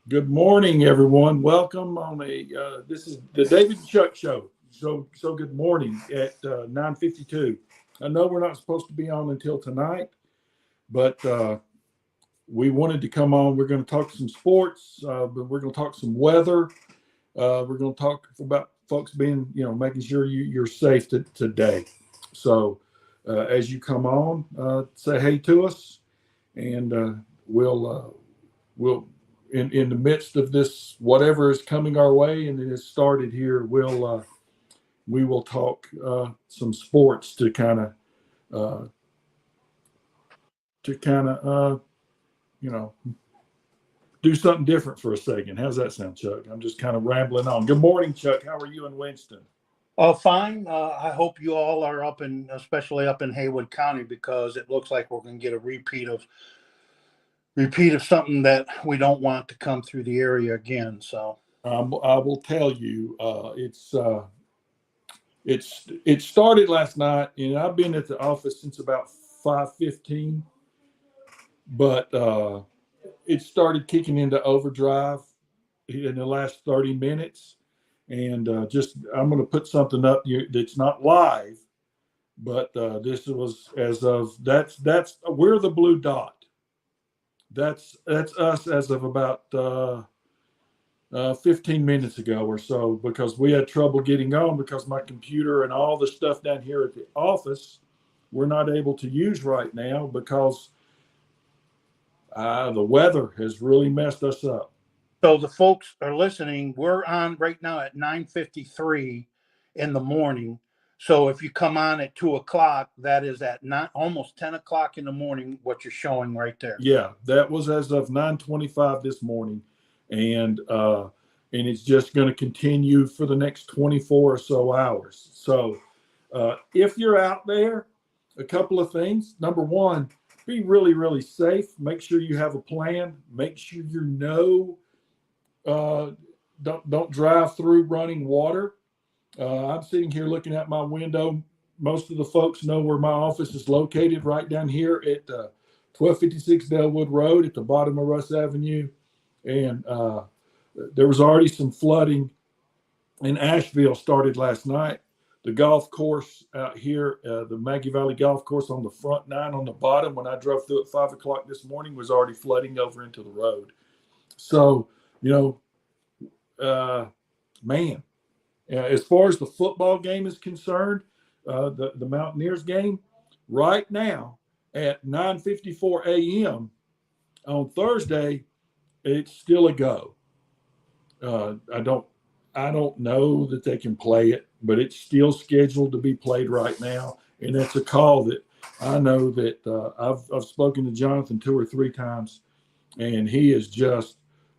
Good morning, everyone. Welcome on this is the David and Chuck Show. So good morning at 9:52. I know we're not supposed to be on until tonight, but we wanted to come on. We're going to talk some sports, but we're going to talk some weather. We're going to talk about folks being, making sure you're safe today. So as you come on, say hey to us, and we'll in the midst of this whatever is coming our way and it has started here, we will talk some sports uh, to kind of you know do something different for a second. How's that sound, Chuck? I'm just kind of rambling on. Good morning, Chuck. How are you in Winston? Oh, fine. I hope you all are especially up in Haywood County, because it looks like we're going to get a repeat of something that we don't want to come through the area again. So I will tell you, it started last night, and I've been at the office since about 5:15, but it started kicking into overdrive in the last 30 minutes. And just I'm going to put something up here that's not live, but this was as of that's we're the blue dot. That's us as of about 15 minutes ago or so, because we had trouble getting on because my computer and all the stuff down here at the office we're not able to use right now because the weather has really messed us up. so the folks are listening. We're on right now at 9:53 in the morning. So if you come on at 2 o'clock, that is at not almost 10 o'clock in the morning. What you're showing right there. Yeah, that was as of 9:25 this morning, and it's just going to continue for the next 24 or so hours. So, if you're out there, a couple of things. Number one, be really, really safe. Make sure you have a plan. Make sure you know. Uh, don't drive through running water. I'm sitting here looking at my window. Most of the folks know where my office is located, right down here at 1256 Delwood Road at the bottom of Russ Avenue. And there was already some flooding in Asheville started last night. The golf course out here, the Maggie Valley Golf Course on the front nine on the bottom, when I drove through at 5 o'clock this morning, was already flooding over into the road. So, you know, man, as far as the football game is concerned, the Mountaineers game right now at 9:54 a.m. on Thursday, it's still a go. I don't know that they can play it, but it's still scheduled to be played right now, and it's a call that I know that I've spoken to Jonathan 2 or 3 times, and he is just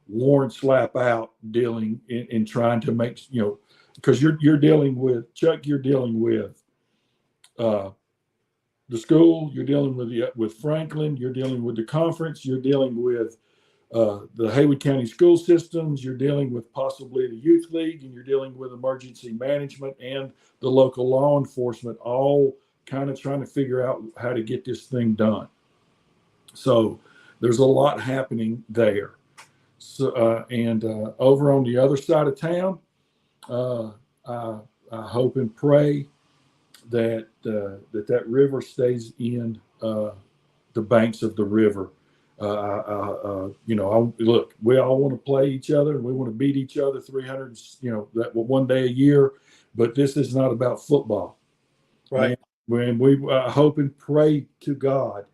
worn slap out dealing in trying to make because you're dealing with Chuck, you're dealing with uh, the school, you're dealing with Franklin, you're dealing with the conference, you're dealing with the Haywood County school systems, you're dealing with possibly the youth league, and you're dealing with emergency management and the local law enforcement, all kind of trying to figure out how to get this thing done. So there's a lot happening there. So and over on the other side of town, uh, I hope and pray that that river stays in the banks of the river. Look, we all want to play each other and we want to beat each other 300, that one day a year, but this is not about football. Right. Man, when we hope and pray to God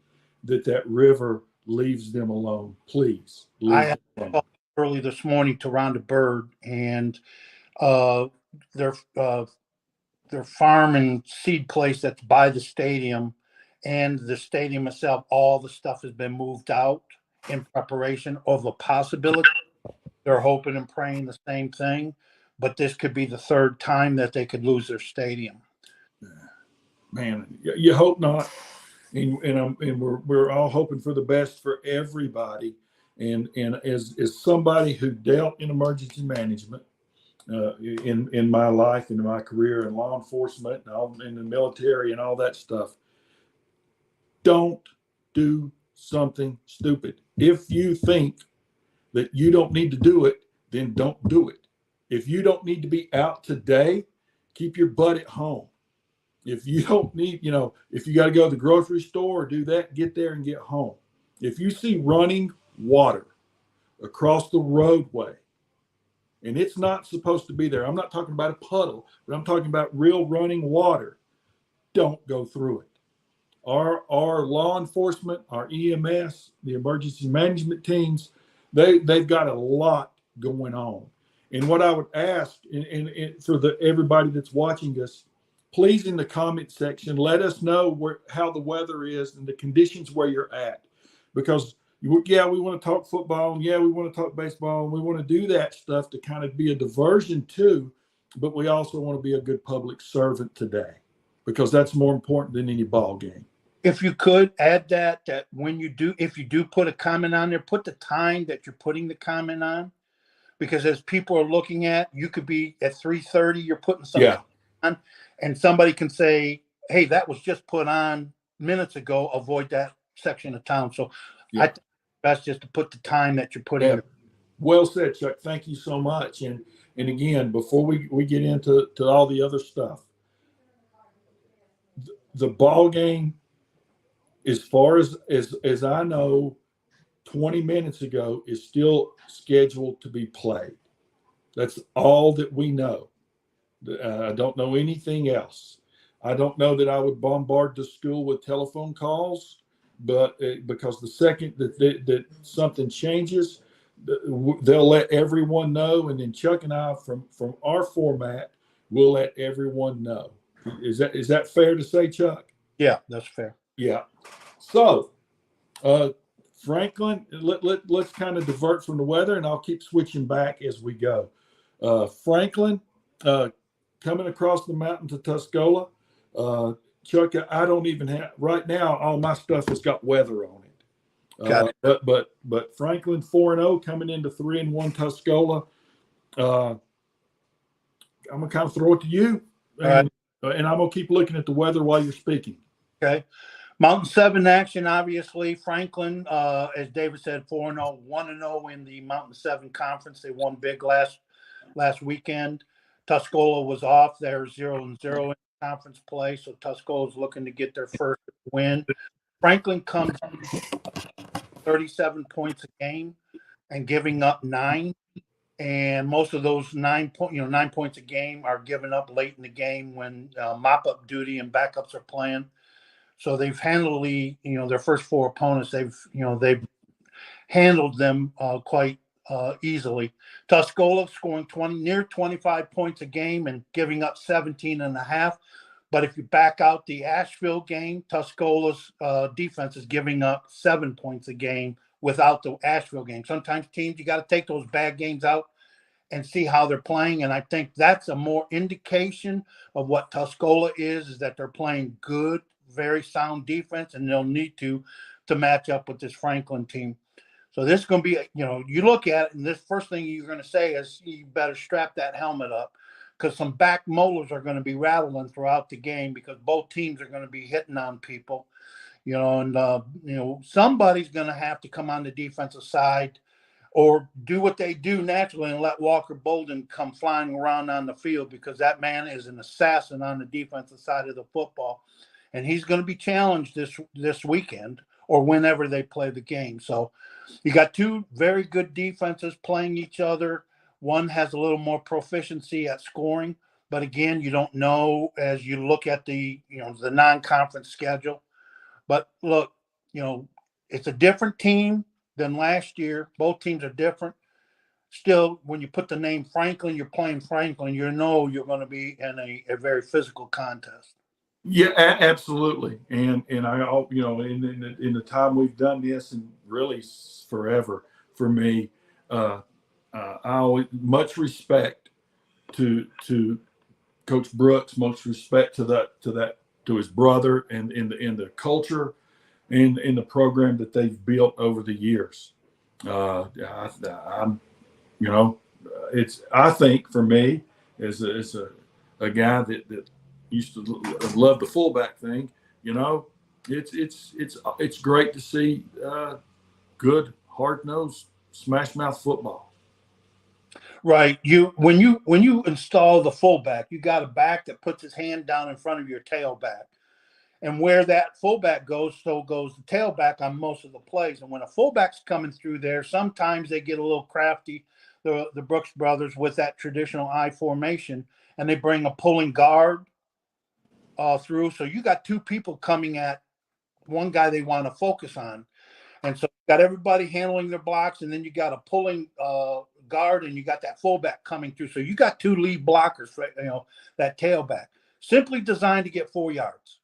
that river leaves them alone, please. I Leave had them alone. called early this morning to Rhonda Bird, and uh, their uh, their farm and seed place that's by the stadium, and the stadium itself. All the stuff has been moved out in preparation of the possibility. They're hoping and praying the same thing, but this could be the third time that they could lose their stadium. Man, you hope not. And we're all hoping for the best for everybody. And as somebody who dealt in emergency management in my life, in my career in law enforcement, and all in the military and all that stuff, don't do something stupid. If you think that you don't need to do it, then don't do it. If you don't need to be out today, keep your butt at home. If you don't need, if you got to go to the grocery store or do that, get there and get home. If you see running water across the roadway and it's not supposed to be there, I'm not talking about a puddle, but I'm talking about real running water, don't go through it. Our law enforcement, our EMS, the emergency management teams, they've got a lot going on. And what I would ask, and for everybody that's watching us, please in the comment section let us know how the weather is and the conditions where you're at, because we want to talk football, and we want to talk baseball, and we want to do that stuff to kind of be a diversion too, but we also want to be a good public servant today, because that's more important than any ball game. If you could add that if you do put a comment on there, put the time that you're putting the comment on, because as people are looking at, you could be at 3:30, you're putting something on, and somebody can say, hey, that was just put on minutes ago, avoid that section of town. So I think that's just to put the time that you're putting. Well said, Chuck. Thank you so much. And again, before we get into all the other stuff, the ball game, as far as I know, 20 minutes ago, is still scheduled to be played. That's all that we know. I don't know anything else. I don't know that I would bombard the school with telephone calls, but because the second that something changes, they'll let everyone know, and then Chuck and I, from our format, will let everyone know. Is that fair to say, Chuck? Yeah, that's fair. Yeah. So, Franklin, let's kind of divert from the weather, and I'll keep switching back as we go. Franklin, coming across the mountain to Tuscola. Chuck, I don't even have right now. All my stuff has got weather on it. Got it. But Franklin 4-0 coming into 3-1 Tuscola. I'm gonna kind of throw it to you, and I'm gonna keep looking at the weather while you're speaking. Okay. Mountain 7 action, obviously. Franklin, as David said, 4-0, 1-0 in the Mountain 7 conference. They won big last weekend. Tuscola was off. They're 0-0 in conference play, so Tuscola is looking to get their first win. Franklin comes 37 points a game and giving up 9. And most of those 9 points a game are given up late in the game when mop-up duty and backups are playing. So they've handled their first 4 opponents. They've handled them quite easily. Tuscola scoring near 25 points a game and giving up 17.5. But if you back out the Asheville game, Tuscola's defense is giving up 7 points a game without the Asheville game. Sometimes teams, you got to take those bad games out and see how they're playing. And I think that's a more indication of what Tuscola is that they're playing good, very sound defense, and they'll need to match up with this Franklin team. So this is going to be, you look at it, and this first thing you're going to say is you better strap that helmet up, because some back molars are going to be rattling throughout the game, because both teams are going to be hitting on people, and somebody's going to have to come on the defensive side or do what they do naturally and let Walker Bolden come flying around on the field, because that man is an assassin on the defensive side of the football. And he's going to be challenged this weekend or whenever they play the game. So you got 2 very good defenses playing each other. One has a little more proficiency at scoring, but again, you don't know as you look at the non-conference schedule. But look, it's a different team than last year. Both teams are different. Still, when you put the name Franklin, you're playing Franklin, you're going to be in a very physical contest. Yeah, absolutely. And I, in the time we've done this, and really forever for me, I always much respect to Coach Brooks, much respect to his brother, and in the culture and in the program that they've built over the years. I think for me as a guy that used to love the fullback thing, it's great to see good hard-nosed smash mouth football. Right. When you install the fullback, you got a back that puts his hand down in front of your tailback. And where that fullback goes, so goes the tailback on most of the plays. And when a fullback's coming through there, sometimes they get a little crafty, the Brooks brothers, with that traditional I formation, and they bring a pulling guard through. So you got two people coming at one guy they want to focus on. And so you got everybody handling their blocks, and then you got a pulling guard, and you got that fullback coming through. So you got two lead blockers for that tailback. Simply designed to get 4 yards.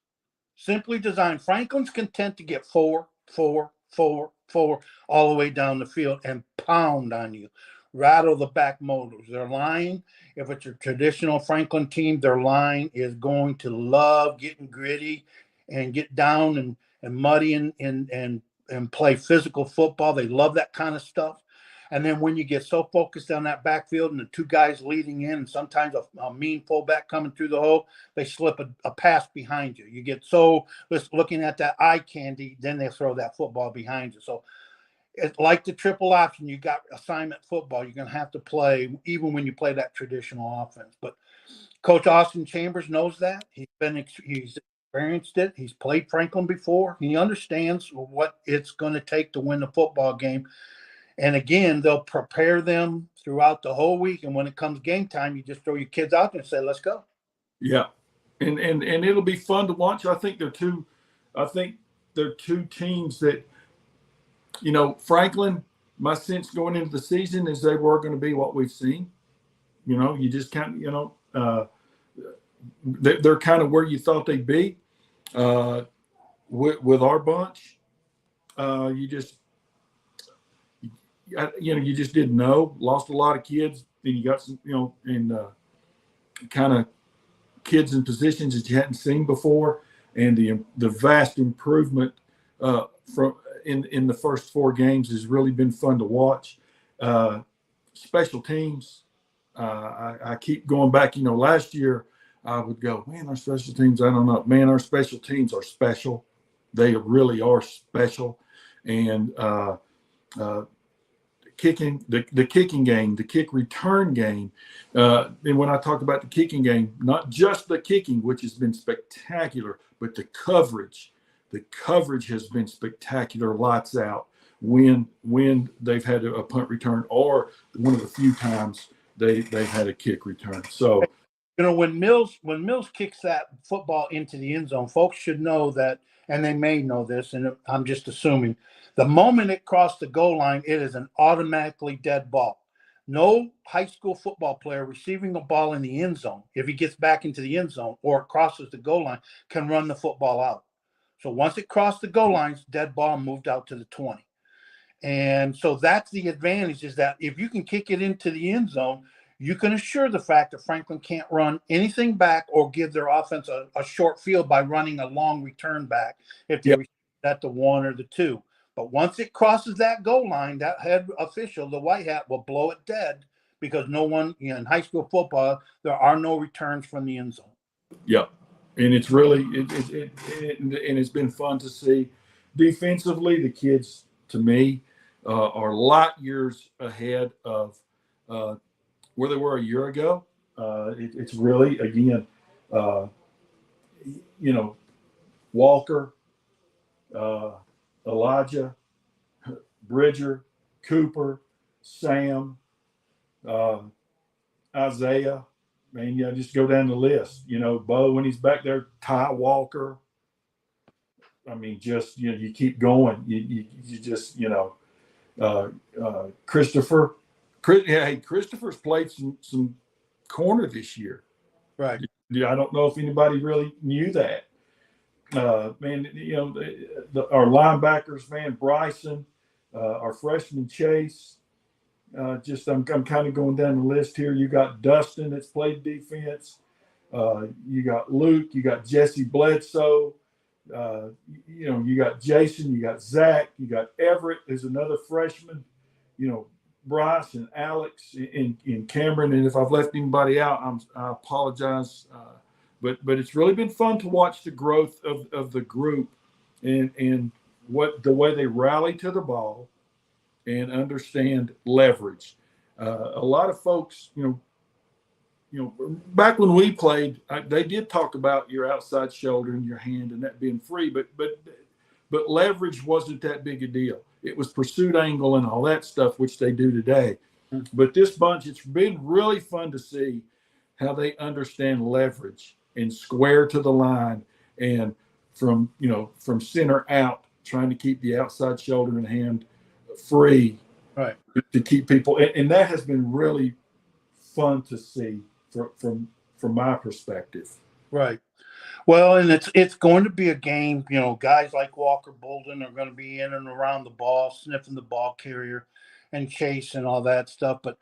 Simply designed. Franklin's content to get 4, 4, 4, 4 all the way down the field and pound on you. Rattle the back motors. Their line, if it's a traditional Franklin team, their line is going to love getting gritty and get down and muddy and play physical football. They love that kind of stuff. And then when you get so focused on that backfield and the two guys leading in, and sometimes a mean fullback coming through the hole, they slip a pass behind you. You get so looking at that eye candy, then they throw that football behind you. So it's like the triple option. You got assignment football. You're going to have to play even when you play that traditional offense. But Coach Austin Chambers knows that. He's experienced it. He's played Franklin before. He understands what it's going to take to win the football game. And again, they'll prepare them throughout the whole week. And when it comes game time, you just throw your kids out there and say, let's go. Yeah. And it'll be fun to watch. I think they're two teams that, Franklin, my sense going into the season is they were going to be what we've seen. You just kind of, they're kind of where you thought they'd be. With our bunch, you just didn't know. Lost a lot of kids. Then you got some, and kind of kids in positions that you hadn't seen before, and the vast improvement from in the first 4 games has really been fun to watch. Special teams, I keep going back. Last year I would go, man, our special teams. I don't know, man, our special teams are special. They really are special, and kicking the kicking game, the kick return game. And when I talk about the kicking game, not just the kicking, which has been spectacular, but the coverage. The coverage has been spectacular, lights out when they've had a punt return or one of the few times they've had a kick return. So, when Mills kicks that football into the end zone, folks should know that, and they may know this, and I'm just assuming, the moment it crossed the goal line, it is an automatically dead ball. No high school football player receiving a ball in the end zone, if he gets back into the end zone or it crosses the goal line, can run the football out. So once it crossed the goal lines, dead ball moved out to the 20. And so that's the advantage, is that if you can kick it into the end zone, you can assure the fact that Franklin can't run anything back or give their offense a short field by running a long return back if they receive at the 1 or the 2. But once it crosses that goal line, that head official, the white hat, will blow it dead, because no one, in high school football, there are no returns from the end zone. Yep. And it's really, and it's been fun to see. Defensively, the kids, to me, are light years ahead of where they were a year ago. It's really, again, Walker, Elijah, Bridger, Cooper, Sam, Isaiah. Man, just go down the list. Bo, when he's back there, Ty Walker. I mean, just you keep going. You just Christopher. Hey, Christopher's played some corner this year. Right. I don't know if anybody really knew that. Man, our linebackers, man, Bryson, our freshman Chase. I'm kind of going down the list here. You got Dustin that's played defense. You got Luke. You got Jesse Bledsoe. You got Jason. You got Zach. You got Everett, who's another freshman. Bryce and Alex and Cameron. And if I've left anybody out, I apologize. But it's really been fun to watch the growth of the group and what the way they rally to the ball and understand leverage. A lot of folks, back when we played, they did talk about your outside shoulder and your hand and that being free, but leverage wasn't that big a deal. It was pursuit angle and all that stuff, which they do today. But this bunch, it's been really fun to see how they understand leverage and square to the line and from center out, trying to keep the outside shoulder and hand free, Right. to keep people. And that has been really fun to see from my perspective. Right. Well, and it's going to be a game. Guys like Walker Bolden are going to be in and around the ball, sniffing the ball carrier, and chase and all that stuff. But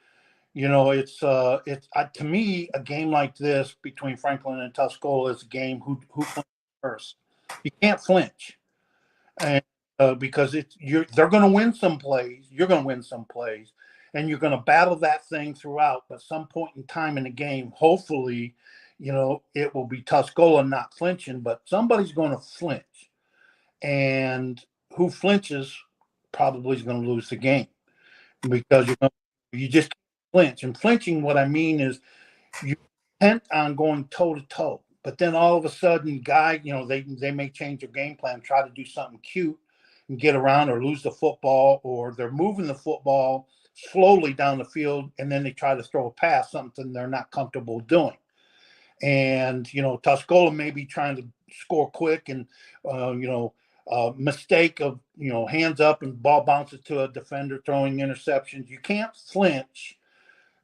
it's to me, a game like this between Franklin and Tuscola is a game who flinches first. You can't flinch, and because they're going to win some plays, you're going to win some plays, and you're going to battle that thing throughout. But some point in time in the game, hopefully, it will be Tuscola not flinching, but somebody's going to flinch, and who flinches probably is going to lose the game because you just can't flinch. And flinching, what I mean is you intent on going toe to toe, but then all of a sudden, they may change their game plan, try to do something cute and get around or lose the football, or they're moving the football slowly down the field, and then they try to throw a pass, something they're not comfortable doing. And Tuscola may be trying to score quick, and mistake of hands up and ball bounces to a defender throwing interceptions. You can't flinch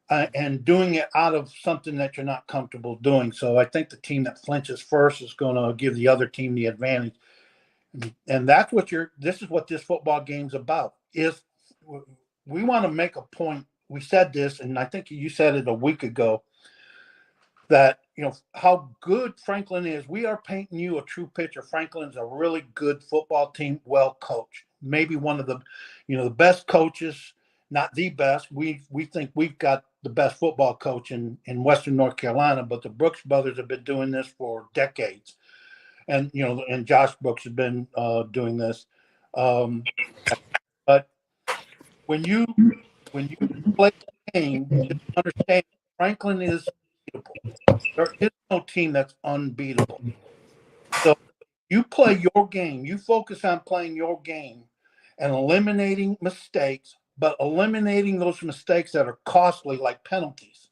and doing it out of something that you're not comfortable doing. So I think the team that flinches first is going to give the other team the advantage, and that's what this is what this football game's about. If we want to make a point, we said this, and I think you said it a week ago, that how good Franklin is. We are painting you a true picture. Franklin's a really good football team, well coached. Maybe one of the the best coaches, not the best. We think we've got the best football coach in Western North Carolina, but the Brooks brothers have been doing this for decades, and and Josh Brooks has been doing this. But when you play the game, just understand Franklin is unbeatable. There is no team that's unbeatable. So you play your game. You focus on playing your game and eliminating mistakes, but eliminating those mistakes that are costly, like penalties.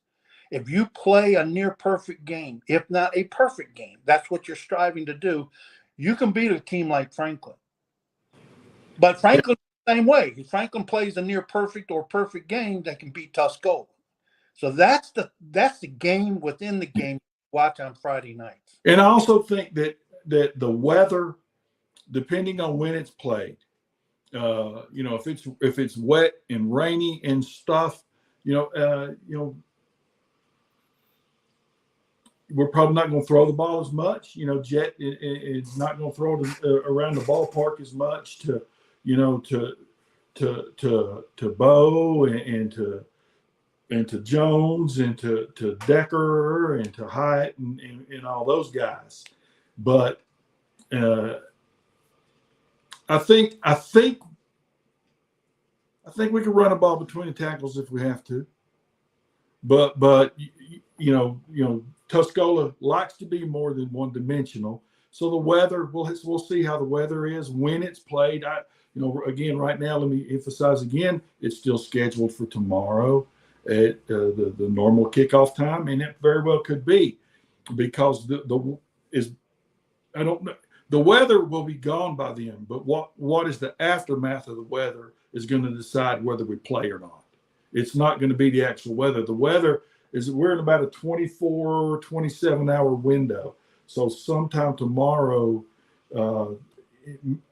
If you play a near perfect game, if not a perfect game, that's what you're striving to do, you can beat a team like Franklin. But Franklin, the same way. If Franklin plays a near perfect or perfect game, they can beat Tuscola. So that's the game within the game to watch on Friday nights. And I also think that the weather, depending on when it's played, if it's wet and rainy and stuff, we're probably not going to throw the ball as much. Jet is not going to throw it around the ballpark as much to Bo and to Jones and to Decker and to Hyatt and all those guys. But I think we can run a ball between the tackles if we have to. But Tuscola likes to be more than one dimensional. So the weather, we'll see how the weather is when it's played. Again, right now, let me emphasize again, it's still scheduled for tomorrow at the normal kickoff time, and it very well could be, because I don't know. The weather will be gone by then, but what is the aftermath of the weather is going to decide whether we play or not. It's not going to be the actual weather. The weather is, we're in about a 24, 27-hour window. So sometime tomorrow,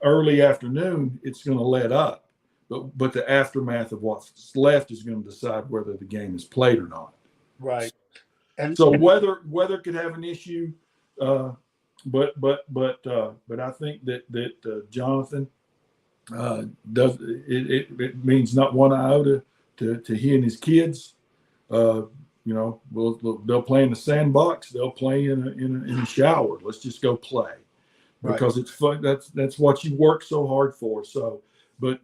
early afternoon, it's going to let up. But the aftermath of what's left is going to decide whether the game is played or not. Right. And so weather could have an issue, but I think that Jonathan does it means not one iota to he and his kids. They'll play in the sandbox. They'll play in a shower. Let's just go play, because it's fun. That's what you work so hard for. So, but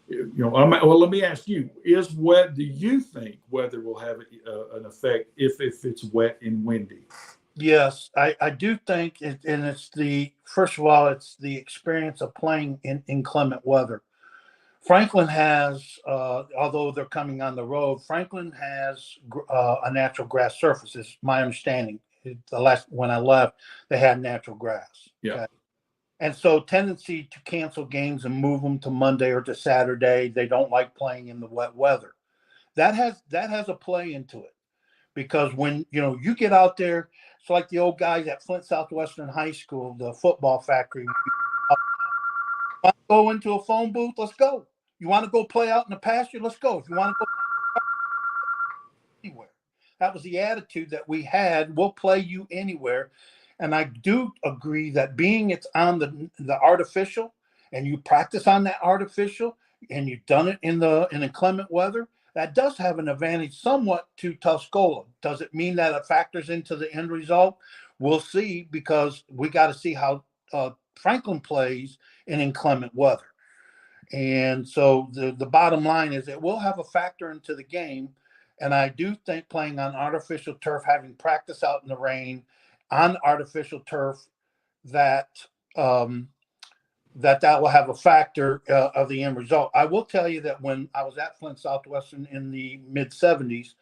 Well, let me ask you: do you think weather will have an effect if it's wet and windy? Yes, I do think, and it's first of all, it's the experience of playing in inclement weather. Franklin has, although they're coming on the road, Franklin has a natural grass surface. Is my understanding. When I left, they had natural grass. Yeah. Okay? And so, tendency to cancel games and move them to Monday or to Saturday. They don't like playing in the wet weather. That has a play into it, because when you get out there, it's like the old guys at Flint Southwestern High School, the football factory. Want to go into a phone booth? Let's go. You want to go play out in the pasture? Let's go. If you want to go anywhere, that was the attitude that we had. We'll play you anywhere. And I do agree that being it's on the artificial, and you practice on that artificial, and you've done it in inclement weather, that does have an advantage somewhat to Tuscola. Does it mean that it factors into the end result? We'll see, because we got to see how Franklin plays in inclement weather. And so the bottom line is it will have a factor into the game. And I do think playing on artificial turf, having practice out in the rain on artificial turf, that that will have a factor of the end result. I will tell you that when I was at Flint Southwestern in the mid 70s,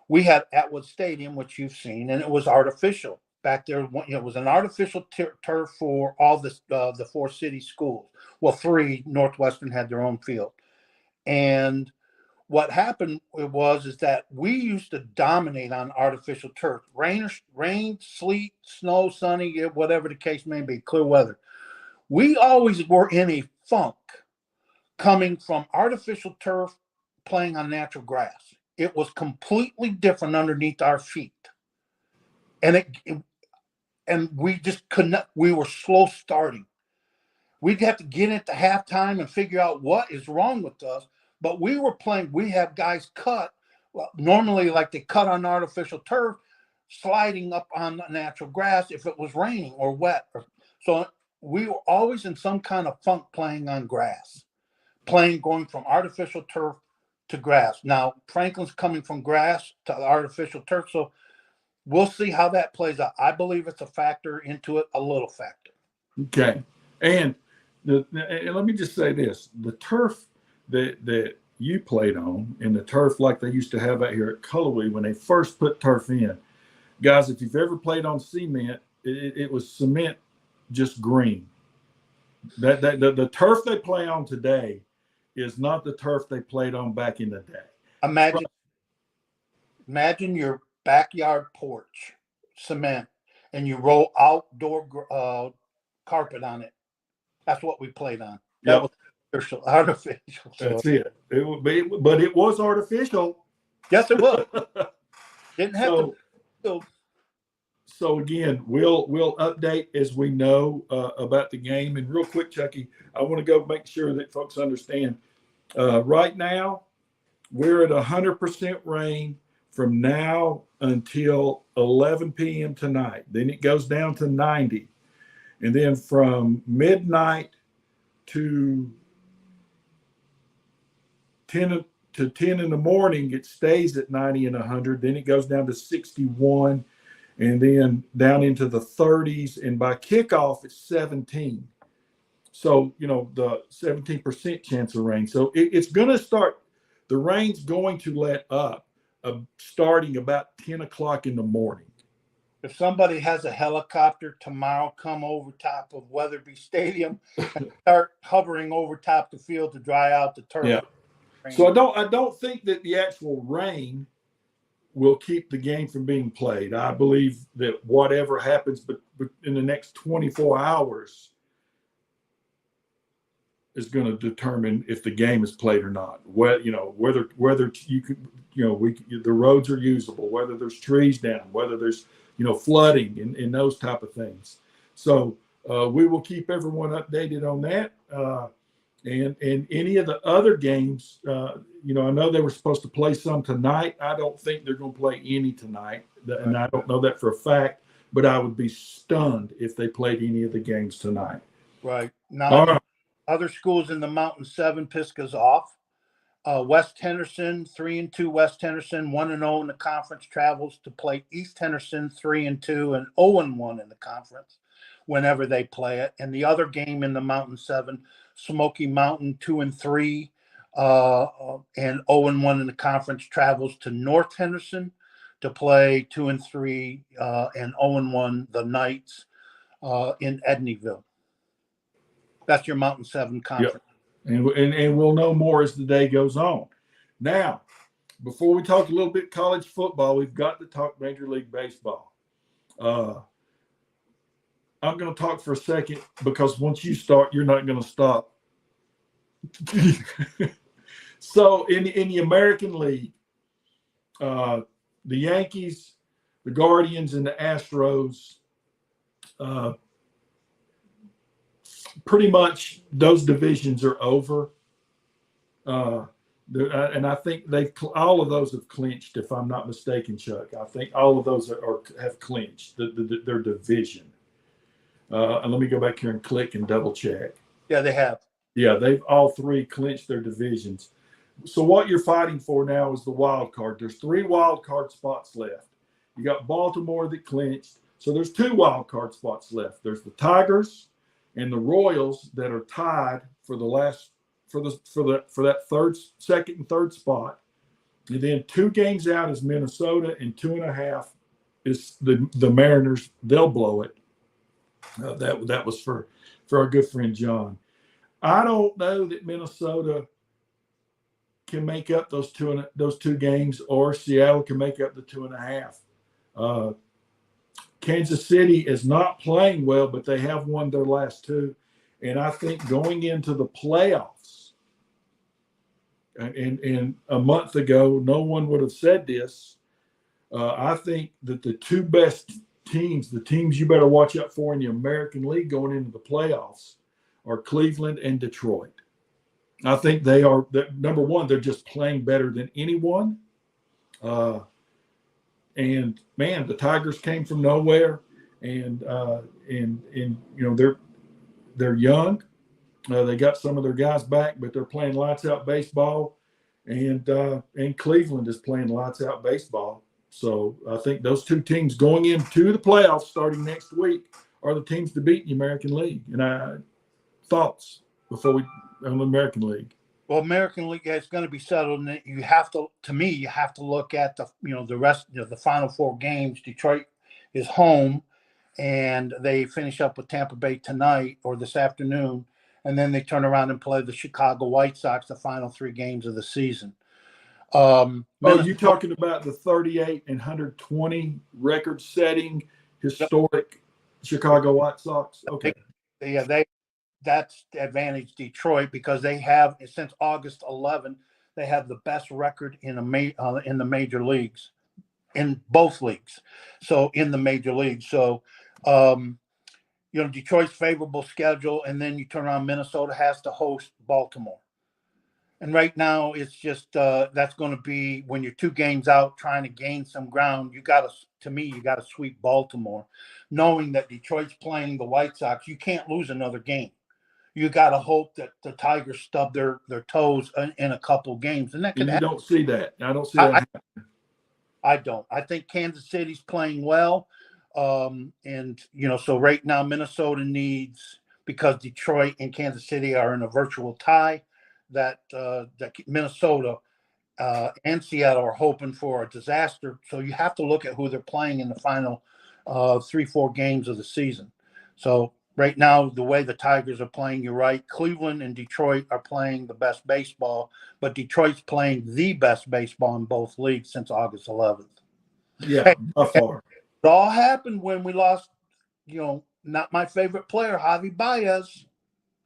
we had Atwood Stadium, which you've seen, and it was artificial back there. It was an artificial turf for all the four city schools. Well, three. Northwestern had their own field. And what happened is that we used to dominate on artificial turf. Rain, sleet, snow, sunny, whatever the case may be, clear weather. We always were in a funk coming from artificial turf playing on natural grass. It was completely different underneath our feet. And we just couldn't, we were slow starting. We'd have to get into halftime and figure out what is wrong with us. But we were playing, we have guys cut, well, normally like they cut on artificial turf, sliding up on natural grass if it was raining or wet. So we were always in some kind of funk playing on grass, going from artificial turf to grass. Now, Franklin's coming from grass to artificial turf. So we'll see how that plays out. I believe it's a factor into it, a little factor. Okay. And let me just say this: the turf that you played on, and the turf like they used to have out here at Cullowhee when they first put turf in, guys, if you've ever played on cement, it was cement, just green. The turf they play on today is not the turf they played on back in the day. Imagine your backyard porch, cement, and you roll outdoor carpet on it. That's what we played on. That was artificial. That's it. But it was artificial. Yes, it was. Didn't have to. So again, we'll update as we know about the game. And real quick, Chucky, I want to go make sure that folks understand. Right now, we're at 100% rain from now until 11 p.m. tonight. Then it goes down to 90. And then from midnight to 10 in the morning, it stays at 90 and 100. Then it goes down to 61 and then down into the 30s. And by kickoff, it's 17. So, the 17% chance of rain. So it's going to start, the rain's going to let up starting about 10 o'clock in the morning. If somebody has a helicopter tomorrow, come over top of Weatherby Stadium and start hovering over top the field to dry out the turf. Yeah. So I don't think that the actual rain will keep the game from being played. I believe that whatever happens but in the next 24 hours is going to determine if the game is played or not. Whether you could, the roads are usable, whether there's trees down, whether there's flooding and those type of things. So we will keep everyone updated on that. And any of the other games, I know they were supposed to play some tonight. I don't think they're going to play any tonight, and I don't know that for a fact. But I would be stunned if they played any of the games tonight. Right. All right. Other schools in the Mountain 7, Pisgah's off. West Henderson, 3-2. West Henderson, 1-0 in the conference, travels to play East Henderson, 3-2 and 0-1 in the conference whenever they play it. And the other game in the Mountain 7, Smoky Mountain, 2-3 and 0-1 in the conference, travels to North Henderson to play 2-3 and 0-1 the Knights in Edneyville. That's your Mountain 7 conference. Yep. And we'll know more as the day goes on. Now, before we talk a little bit college football, we've got to talk Major League Baseball. I'm going to talk for a second because once you start, you're not going to stop. So in the American League, the Yankees, the Guardians, and the Astros, pretty much those divisions are over. And I think all of those have clinched, if I'm not mistaken, Chuck. I think all of those have clinched their division. And let me go back here and click and double check. Yeah, they have. Yeah, they've all three clinched their divisions. So what you're fighting for now is the wild card. There's 3 wild card spots left. You got Baltimore that clinched. So there's 2 wild card spots left. There's the Tigers and the Royals that are tied for that second and third spot. And then 2 games out is Minnesota, and 2.5 is the Mariners. They'll blow it. That was for our good friend John. I don't know that Minnesota can make up those two games, or Seattle can make up the 2.5. Kansas City is not playing well, but they have won their last 2. And I think going into the playoffs, and a month ago, no one would have said this. I think that the 2 best teams, the teams you better watch out for in the American League going into the playoffs, are Cleveland and Detroit. I think they are, number one, they're just playing better than anyone. And man, the Tigers came from nowhere, and you know they're young. They got some of their guys back, but they're playing lights out baseball, and Cleveland is playing lights out baseball. So I think those 2 teams going into the playoffs starting next week are the teams to beat in the American League. And thoughts before we on the American League? Well, American League is going to be settled, and you have to look at the rest, the final 4 games. Detroit is home, and they finish up with Tampa Bay tonight or this afternoon, and then they turn around and play the Chicago White Sox the final 3 games of the season. You're talking about the 38 and 120 record-setting historic Chicago White Sox? Okay. Yeah, that's advantage Detroit because they have, since August 11, they have the best record in the major leagues, in both leagues. So in the major leagues, so Detroit's favorable schedule, and then you turn around, Minnesota has to host Baltimore. And right now, it's just that's going to be when you're 2 games out trying to gain some ground. You got to sweep Baltimore, knowing that Detroit's playing the White Sox. You can't lose another game. You got to hope that the Tigers stub their toes in a couple games, and that could happen. You don't see that. I don't see that. I don't. I think Kansas City's playing well, and so right now Minnesota needs, because Detroit and Kansas City are in a virtual tie, that Minnesota and Seattle are hoping for a disaster. So you have to look at who they're playing in the final 3-4 games of the season. So right now, the way the Tigers are playing, you're right. Cleveland and Detroit are playing the best baseball, but Detroit's playing the best baseball in both leagues since August 11th. Yeah, by far. It all happened when we lost, not my favorite player, Javi Baez.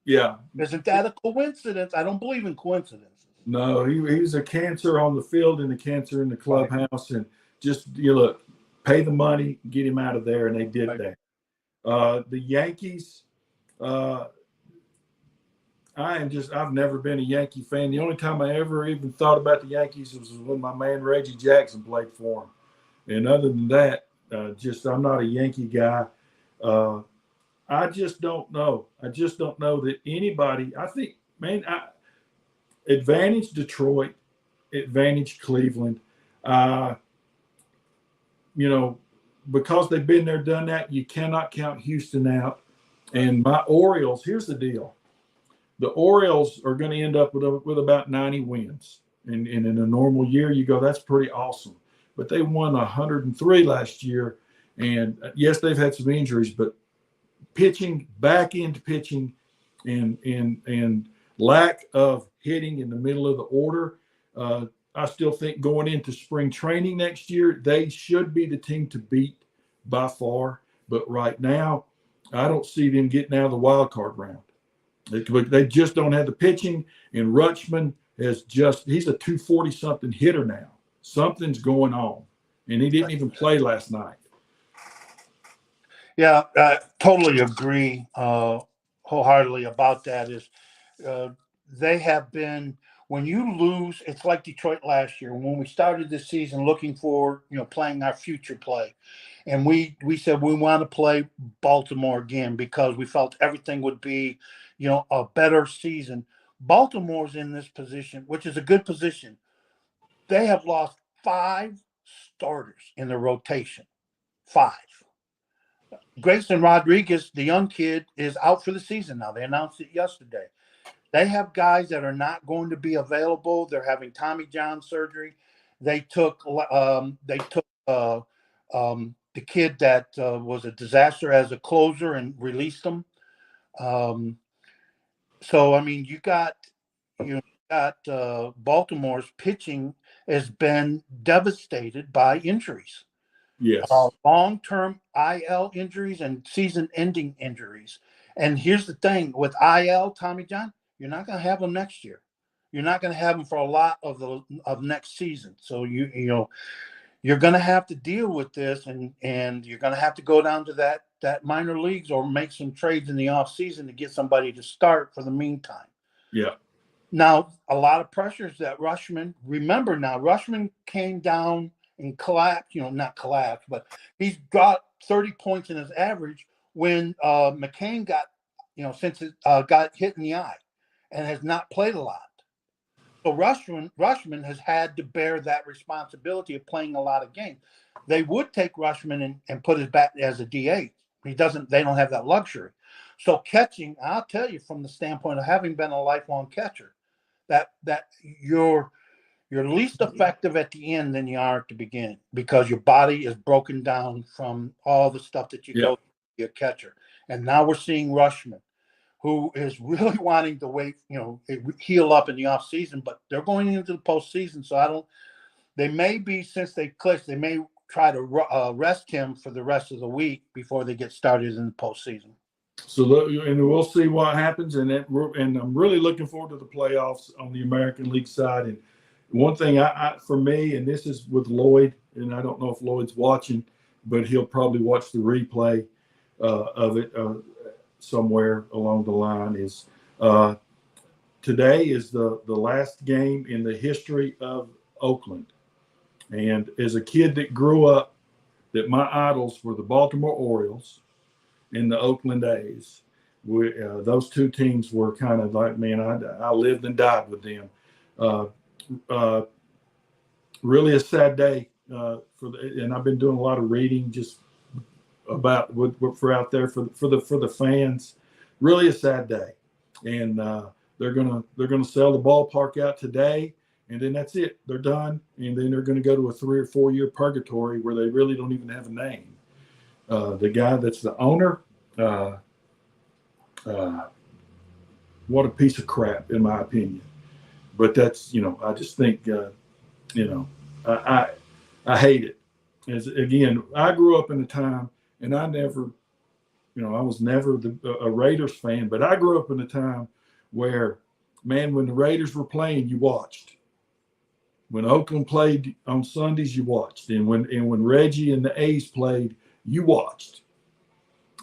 Yeah. Isn't that a coincidence? I don't believe in coincidences. No, he's a cancer on the field and a cancer in the clubhouse. And just, pay the money, get him out of there, and they did that. The Yankees, I've never been a Yankee fan. The only time I ever even thought about the Yankees was when my man Reggie Jackson played for them. And other than that, I'm not a Yankee guy. I just don't know. I just don't know that anybody. I think, man, advantage Detroit, advantage Cleveland. Uh, you know, because they've been there, done that. You cannot count Houston out. And my Orioles. Here's the deal: the Orioles are going to end up with about 90 wins. And in a normal year, you go, that's pretty awesome. But they won 103 last year. And yes, they've had some injuries, but pitching, back end pitching, and lack of hitting in the middle of the order. I still think going into spring training next year, they should be the team to beat by far. But right now, I don't see them getting out of the wild card round. They just don't have the pitching. And Rutschman he's a 240 something hitter now. Something's going on. And he didn't even play last night. Yeah, I totally agree wholeheartedly about that. They have been, when you lose, it's like Detroit last year when we started this season looking for, playing our future play. And we said we want to play Baltimore again because we felt everything would be, a better season. Baltimore's in this position, which is a good position. They have lost 5 starters in the rotation. 5. Grayson Rodriguez, the young kid, is out for the season now. They announced it yesterday. They have guys that are not going to be available. They're having Tommy John surgery. They took the kid that was a disaster as a closer and released him. So I mean, you got Baltimore's pitching has been devastated by injuries. Yes. Long-term IL injuries and season-ending injuries. And here's the thing with IL, Tommy John, you're not going to have them next year. You're not going to have them for a lot of next season. So you're going to have to deal with this, and you're going to have to go down to that minor leagues or make some trades in the off season to get somebody to start for the meantime. Yeah. Now, a lot of pressures that Rutschman. Remember now, Rutschman came down and collapsed, not collapsed, but he's got 30 points in his average when McCain got, since it got hit in the eye and has not played a lot. So Rutschman has had to bear that responsibility of playing a lot of games. They would take Rutschman and put his bat as a DH. They don't have that luxury. So catching, I'll tell you from the standpoint of having been a lifelong catcher, that you're least effective at the end than you are at the beginning because your body is broken down from all the stuff that you go to be a catcher. And now we're seeing Rutschman, who is really wanting to wait, heal up in the off season, but they're going into the postseason. So they may be, since they clinched, they may try to rest him for the rest of the week before they get started in the postseason. So, and we'll see what happens. And I'm really looking forward to the playoffs on the American League side. And one thing for me, and this is with Lloyd, and I don't know if Lloyd's watching, but he'll probably watch the replay of it somewhere along the line, is today is the last game in the history of Oakland. And as a kid that grew up, that my idols were the Baltimore Orioles and the Oakland A's. Those two teams were kind of like, man, I lived and died with them. Really a sad day and I've been doing a lot of reading just about what for out there for the fans. Really a sad day, and they're gonna sell the ballpark out today, and then that's it. They're done, and then they're gonna go to a 3 or 4 year purgatory where they really don't even have a name. The guy that's the owner, what a piece of crap, in my opinion. But that's, I just think, I hate it. Again, I grew up in a time, and I never, I was never a Raiders fan, but I grew up in a time where, man, when the Raiders were playing, you watched. When Oakland played on Sundays, you watched. And when Reggie and the A's played, you watched.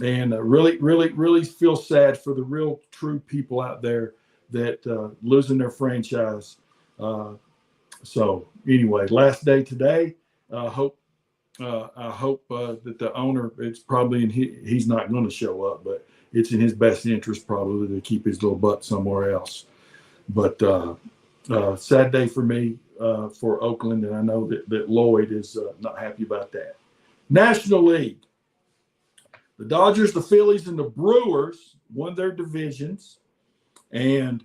And really, really, really feel sad for the real true people out there that losing their franchise. So anyway, last day today. Hope I hope that the owner, it's probably he's not going to show up, but it's in his best interest probably to keep his little butt somewhere else. But sad day for me for Oakland, and I know that Lloyd is not happy about that. National League. The Dodgers, the Phillies, and the Brewers won their divisions, and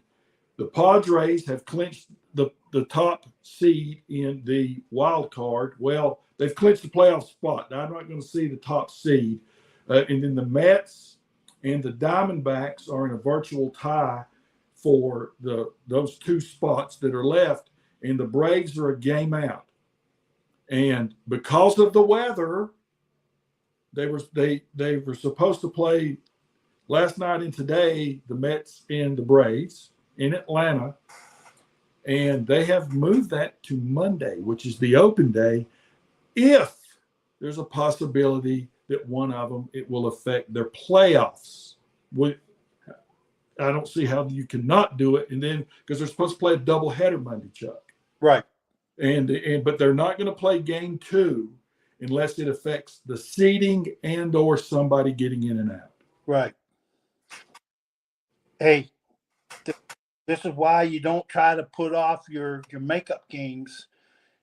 the Padres have clinched the top seed in the wild card. Well, they've clinched the playoff spot. Now, I'm not going to see the top seed. And then the Mets and the Diamondbacks are in a virtual tie for those two spots that are left, and the Braves are a game out. And because of the weather, they were supposed to play last night and today, the Mets and the Braves in Atlanta, and they have moved that to Monday, which is the open day. If there's a possibility that one of them, it will affect their playoffs. I don't see how you cannot do it. And then because they're supposed to play a doubleheader Monday, Chuck. Right. But they're not going to play game 2 unless it affects the seeding and or somebody getting in and out. Right. Hey, this is why you don't try to put off your makeup games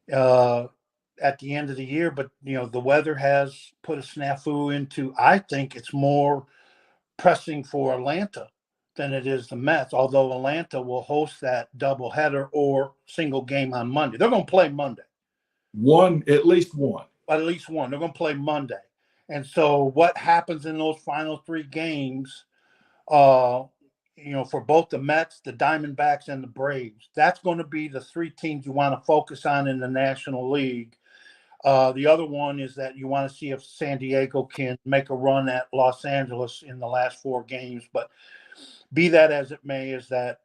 at the end of the year. But, the weather has put a snafu into, I think it's more pressing for Atlanta than it is the Mets, although Atlanta will host that doubleheader or single game on Monday. They're going to play Monday. At least one. At least one. They're going to play Monday. And so what happens in those final 3 games, for both the Mets, the Diamondbacks, and the Braves, that's going to be the 3 teams you want to focus on in the National League. The other one is that you want to see if San Diego can make a run at Los Angeles in the last 4 games. But be that as it may, is that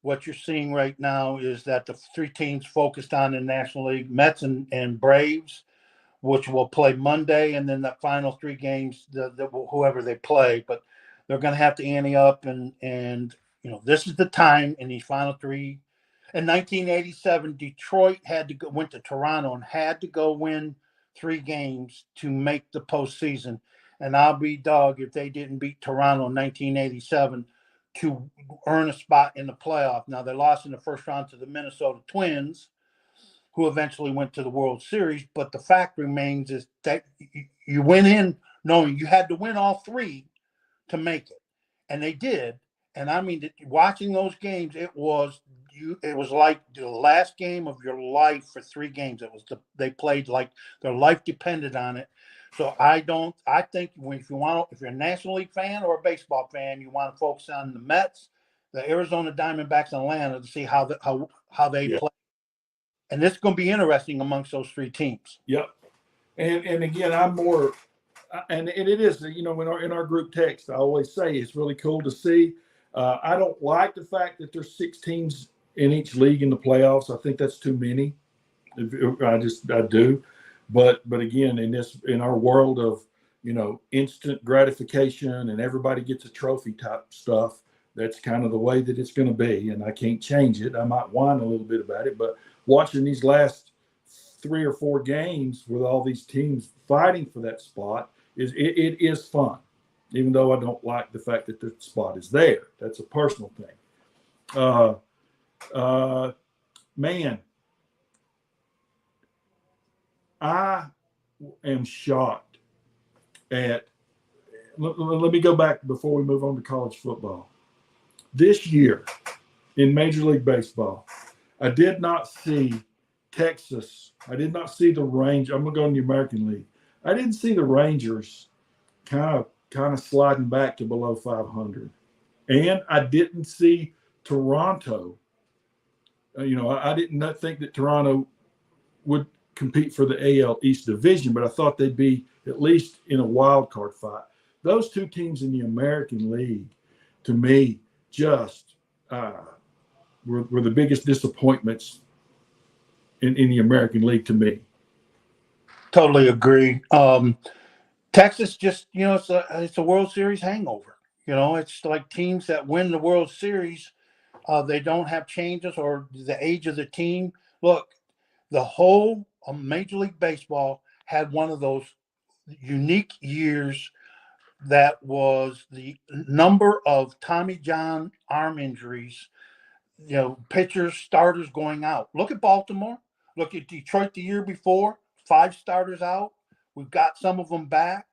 what you're seeing right now is that the 3 teams focused on the National League, Mets and Braves, which will play Monday, and then the final 3 games, whoever they play. But they're going to have to ante up, and this is the time in these final 3. In 1987, Detroit went to Toronto and had to go win 3 games to make the postseason. And I'll be dog if they didn't beat Toronto in 1987 to earn a spot in the playoff. Now, they lost in the first round to the Minnesota Twins, who eventually went to the World Series. But the fact remains is that you went in knowing you had to win all 3 to make it. And they did. And I mean, watching those games, it was like the last game of your life for 3 games. They played like their life depended on it. So I think if you're a National League fan or a baseball fan, you want to focus on the Mets, the Arizona Diamondbacks, and Atlanta to see how they play. And this is going to be interesting amongst those 3 teams. Yep. And again, I'm more, and it is, in our group text, I always say it's really cool to see. I don't like the fact that there's 6 teams in each league in the playoffs. I think that's too many. I do. But again, in our world of, instant gratification and everybody gets a trophy type stuff, that's kind of the way that it's going to be. And I can't change it. I might whine a little bit about it, but watching these last 3 or 4 games with all these teams fighting for that spot it is fun, even though I don't like the fact that the spot is there. That's a personal thing. Man, I am shocked at. Let me go back before we move on to college football. This year in Major League Baseball, I did not see Texas. I did not see the Rangers. I'm going to go in the American League. I didn't see the Rangers kind of sliding back to below 500. And I didn't see Toronto. I did not think that Toronto would compete for the AL East Division, but I thought they'd be at least in a wild card fight. Those 2 teams in the American League, to me, just were the biggest disappointments in the American League to me. Totally agree. Texas just, it's a World Series hangover. It's like teams that win the World Series, they don't have changes or the age of the team. Look, the whole Major League Baseball had one of those unique years that was the number of Tommy John arm injuries, pitchers, starters going out. Look at Baltimore. Look at Detroit the year before, 5 starters out. We've got some of them back.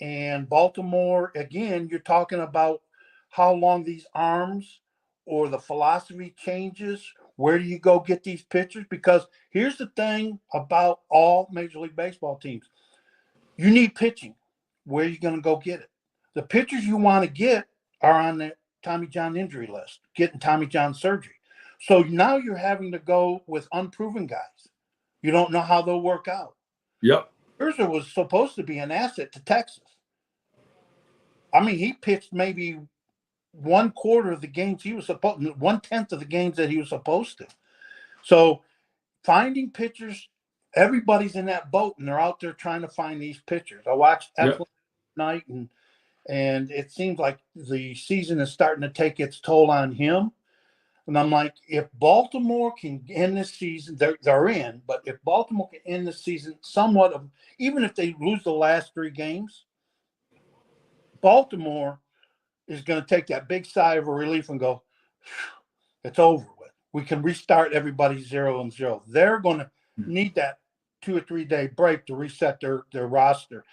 And Baltimore, again, you're talking about how long these arms or the philosophy changes. Where do you go get these pitchers? Because here's the thing about all Major League Baseball teams. You need pitching. Where are you going to go get it? The pitchers you want to get are on the Tommy John injury list, getting Tommy John surgery. So now you're having to go with unproven guys. You don't know how they'll work out. Yep. Scherzer was supposed to be an asset to Texas. I mean, he pitched maybe 1/4 of the games he was supposed, 1/10 of the games that he was supposed to. So finding pitchers, everybody's in that boat, and they're out there trying to find these pitchers. I watched Eflin tonight, and it seems like the season is starting to take its toll on him. And I'm like, if Baltimore can end this season, they're in. But if Baltimore can end the season somewhat of, even if they lose the last 3 games, Baltimore is going to take that big sigh of relief and go, it's over with. We can restart everybody 0-0. They're going to need that 2 or 3 day break to reset their roster.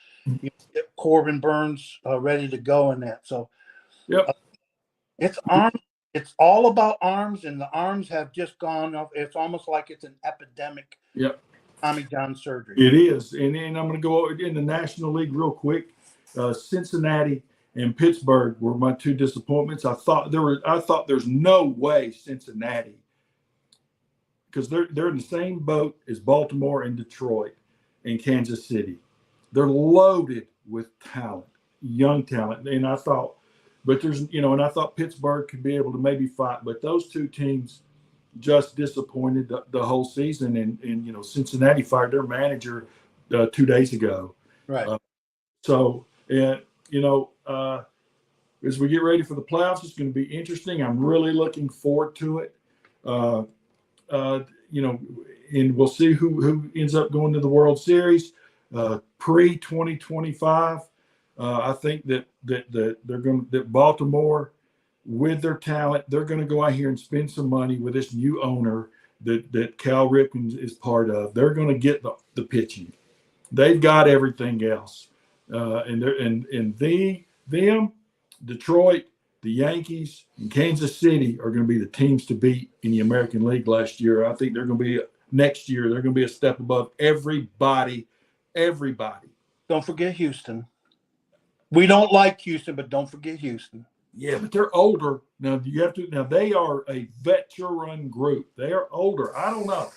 Get Corbin Burns ready to go in that. So it's arms. It's all about arms, and the arms have just gone up. It's almost like it's an epidemic. Yep. Tommy John surgery. It is. And then I'm going to go in the National League real quick. Cincinnati and Pittsburgh were my 2 disappointments. I thought there's no way Cincinnati, because they're in the same boat as Baltimore and Detroit and Kansas City. They're loaded with talent, young talent. And I thought, but there's, and I thought Pittsburgh could be able to maybe fight, but those 2 teams just disappointed the whole season. And Cincinnati fired their manager 2 days ago. Right. As we get ready for the playoffs, it's going to be interesting. I'm really looking forward to it. And we'll see who ends up going to the World Series pre-2025. I think that Baltimore, with their talent, they're going to go out here and spend some money with this new owner that Cal Ripken is part of. They're going to get the pitching. They've got everything else, them, Detroit, the Yankees, and Kansas City are going to be the teams to beat in the American League last year. I think next year they're going to be a step above everybody. Don't forget Houston. We don't like Houston, but don't forget Houston. Yeah, but they're older. Now they are a veteran group. They are older. I don't know.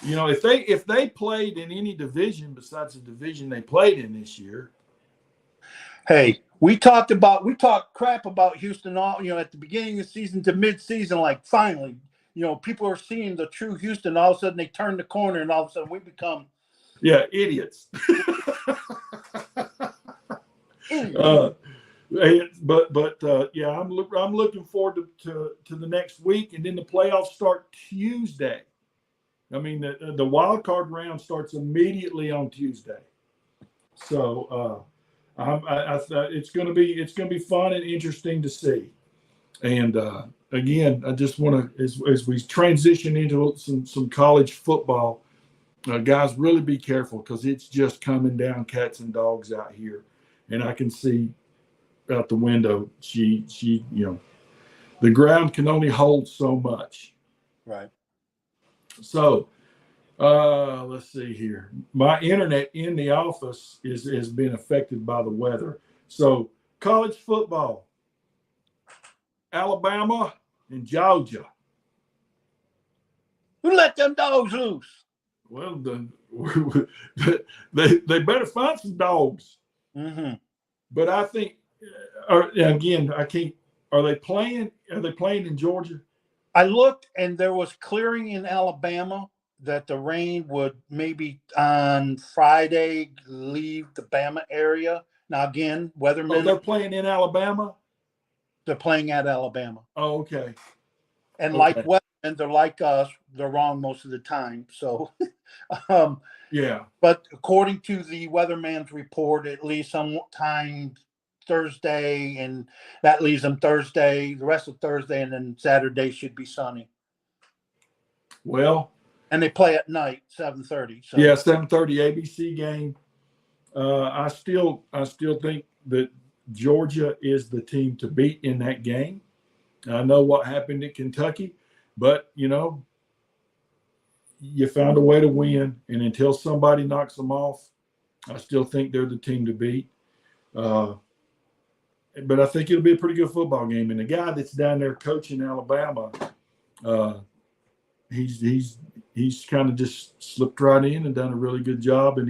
If they played in any division besides the division they played in this year. Hey, we talked crap about Houston all, at the beginning of the season to mid-season, like finally, people are seeing the true Houston. All of a sudden they turn the corner and all of a sudden we become idiots. I'm looking forward to the next week, and then the playoffs start Tuesday. I mean, the wild card round starts immediately on Tuesday. So it's going to be fun and interesting to see. And again, I just want to, as we transition into some college football, guys, really be careful, because it's just coming down cats and dogs out here. And I can see out the window, the ground can only hold so much. Right. So let's see here. My internet in the office has been affected by the weather. So college football, Alabama and Georgia. Who let them dogs loose? Well, they better find some dogs. Mm-hmm. But I think, again, I can't. Are they playing in Georgia? I looked, and there was clearing in Alabama that the rain would maybe on Friday leave the Bama area. Now, again, weathermen. They're playing in Alabama? They're playing at Alabama. Oh, okay. And like weathermen, they're like us. They're wrong most of the time. So Um, Yeah. but according to the weatherman's report, at least sometime Thursday, and that leaves them Thursday, the rest of Thursday, and then Saturday should be sunny. Well, And they play at night, 7:30. So yeah, 7:30 ABC game. I still think that Georgia is the team to beat in that game. I know what happened at Kentucky, but you found a way to win, and until somebody knocks them off, I still think they're the team to beat. But I think it'll be a pretty good football game. And the guy that's down there coaching Alabama, he's kind of just slipped right in and done a really good job. And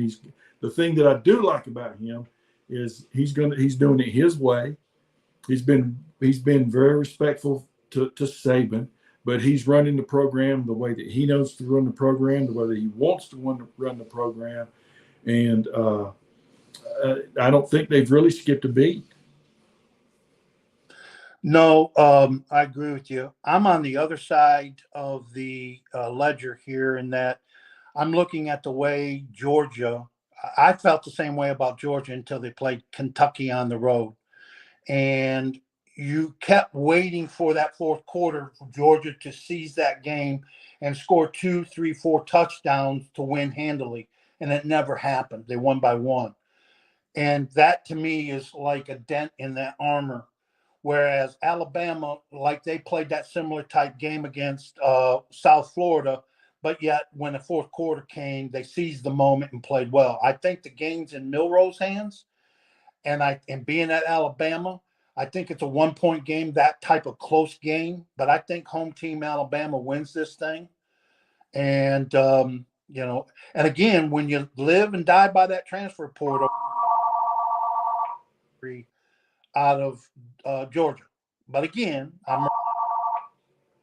the thing that I do like about him is he's doing it his way. He's been very respectful to Saban, but he's running the program the way that he knows to run the program, the way that he wants to run the program. And I don't think they've really skipped a beat. no, I agree with you. I'm on the other side of the ledger here in that I'm looking at the way Georgia. I felt the same way about Georgia until they played Kentucky on the road, and you kept waiting for that fourth quarter for Georgia to seize that game and score 2, 3, 4 touchdowns to win handily, and it never happened. They won by 1, and that to me is like a dent in that armor. Whereas Alabama, like they played that similar type game against South Florida, but yet when the fourth quarter came, they seized the moment and played well. I think the game's in Milroe's hands, and being at Alabama, I think it's a 1-point game, that type of close game. But I think home team Alabama wins this thing. And and again, when you live and die by that transfer portal, out of Georgia. But again, I'm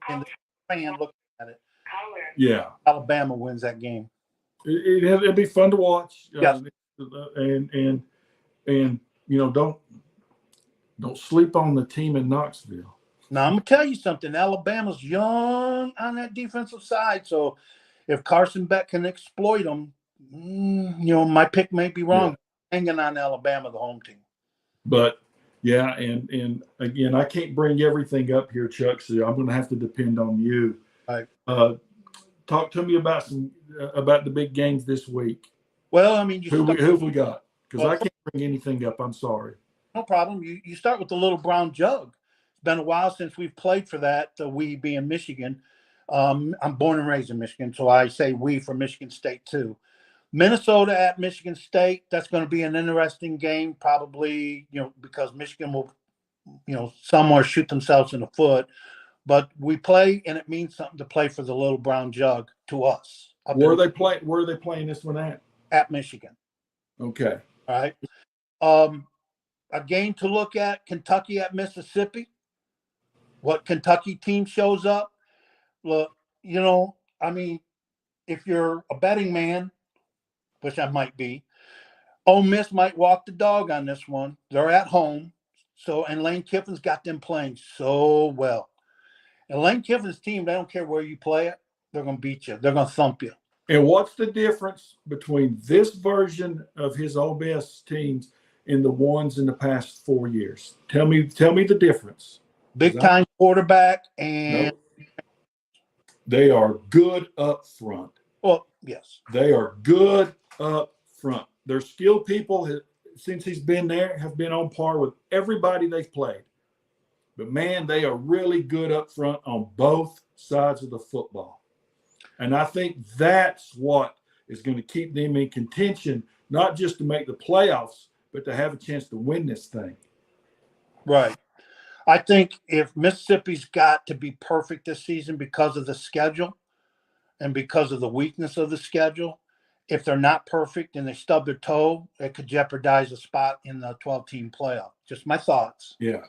in the fan looking at it. Yeah, Alabama wins that game. it'd be fun to watch. Yes. And don't sleep on the team in Knoxville. Now I'm gonna tell you something. Alabama's young on that defensive side, so if Carson Beck can exploit them, my pick may be wrong. Yeah. Hanging on Alabama, the home team. But yeah, and again, I can't bring everything up here, Chuck. So I'm going to have to depend on you. Right. Talk to me about the big games this week. Well, I mean, who have we got? Because Well, I can't bring anything up. I'm sorry. no problem. You start with the Little Brown Jug. It's been a while since we've played for that. We being Michigan. I'm born and raised in Michigan, so I say we for Michigan State too. Minnesota at Michigan State. That's going to be an interesting game, probably, because Michigan will, somewhere shoot themselves in the foot. But we play, and it means something to play for the Little Brown Jug to us. Where are they playing this one at? At Michigan. Okay. All right. A game to look at: Kentucky at Mississippi. What Kentucky team shows up? Look, I mean, if you're a betting man, which I might be, Ole Miss might walk the dog on this one. They're at home. And Lane Kiffin's got them playing so well. And Lane Kiffin's team, they don't care where you play it. They're going to beat you. They're going to thump you. And what's the difference between this version of his Ole Miss teams and the ones in the past 4 years? Tell me the difference. Big time quarterback, and they are good up front. Well, yes. They are good up front. Their skilled people, since he's been there, have been on par with everybody they've played. But, man, they are really good up front on both sides of the football. And I think that's what is going to keep them in contention, not just to make the playoffs, but to have a chance to win this thing. Right. I think if Mississippi's got to be perfect this season because of the schedule and because of the weakness of the schedule, if they're not perfect and they stub their toe, it could jeopardize a spot in the 12-team playoff. Just my thoughts. Yeah.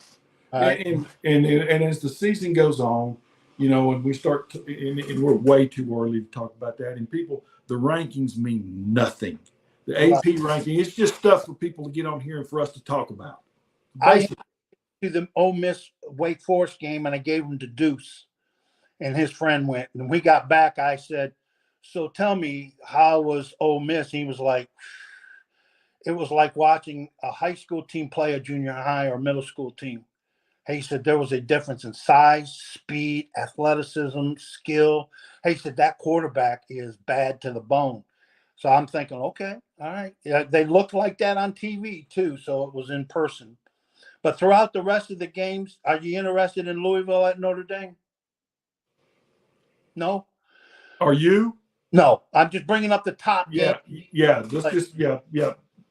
Right. And as the season goes on, and we start and we're way too early to talk about that. And the rankings mean nothing. The AP ranking, it's just stuff for people to get on here and for us to talk about. Basically. To the Ole Miss Wake Forest game, and I gave him to Deuce, and his friend went. And when we got back, I said, So tell me, how was Ole Miss? He was like, it was like watching a high school team play a junior high or middle school team. He said there was a difference in size, speed, athleticism, skill. He said that quarterback is bad to the bone. So I'm thinking, okay, all right. Yeah, they looked like that on TV too, so it was in person. But throughout the rest of the games, are you interested in Louisville at Notre Dame? No, Are you? no. I'm just bringing up the top game. Yeah. Let's Like just yeah.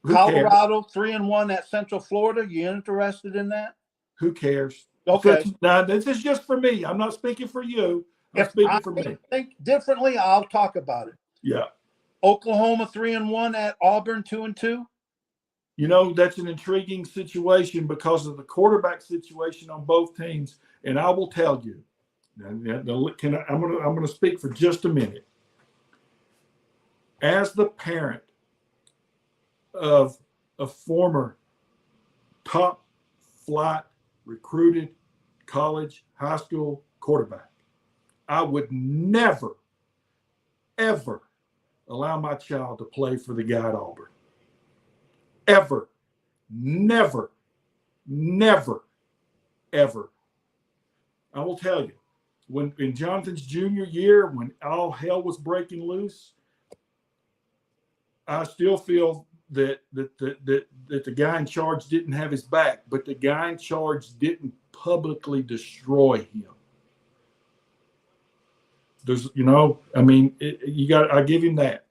Who cares? Colorado 3-1 at Central Florida. You interested in that? Who cares? Okay. Now, this is just for me. I'm not speaking for you. I'm If speaking I for me. think differently, I'll talk about it. Yeah. Oklahoma 3-1 at Auburn 2-2. You know, that's an intriguing situation because of the quarterback situation on both teams. And I will tell you, I'm going to speak for just a minute. As the parent of a former top flight recruited college, high school quarterback, I would never, ever allow my child to play for the guy at Auburn. Ever. Never, ever. I will tell you, when in Jonathan's junior year, when all hell was breaking loose, I still feel that the guy in charge didn't have his back, but the guy in charge didn't publicly destroy him. There's, I give him that.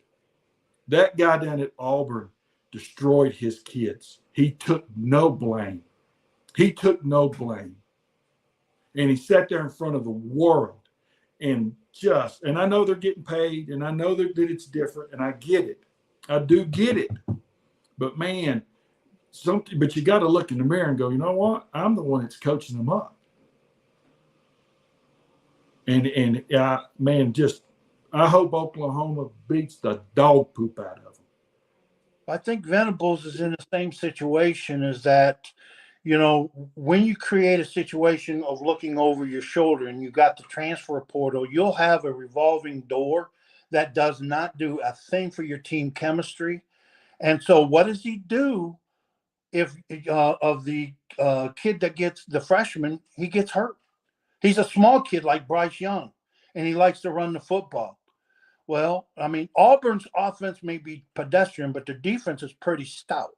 That guy down at Auburn destroyed his kids. He took no blame. And he sat there in front of the world and I know they're getting paid and I know that it's different and I get it. I do get it. But man, but you got to look in the mirror and go, you know what? I'm the one that's coaching them up. And I hope Oklahoma beats the dog poop out of them. I think Venables is in the same situation as that, when you create a situation of looking over your shoulder and you got the transfer portal, you'll have a revolving door that does not do a thing for your team chemistry. And so what does he do if of the kid that gets the freshman, he gets hurt? He's a small kid like Bryce Young, and he likes to run the football. Well, I mean, Auburn's offense may be pedestrian, but their defense is pretty stout.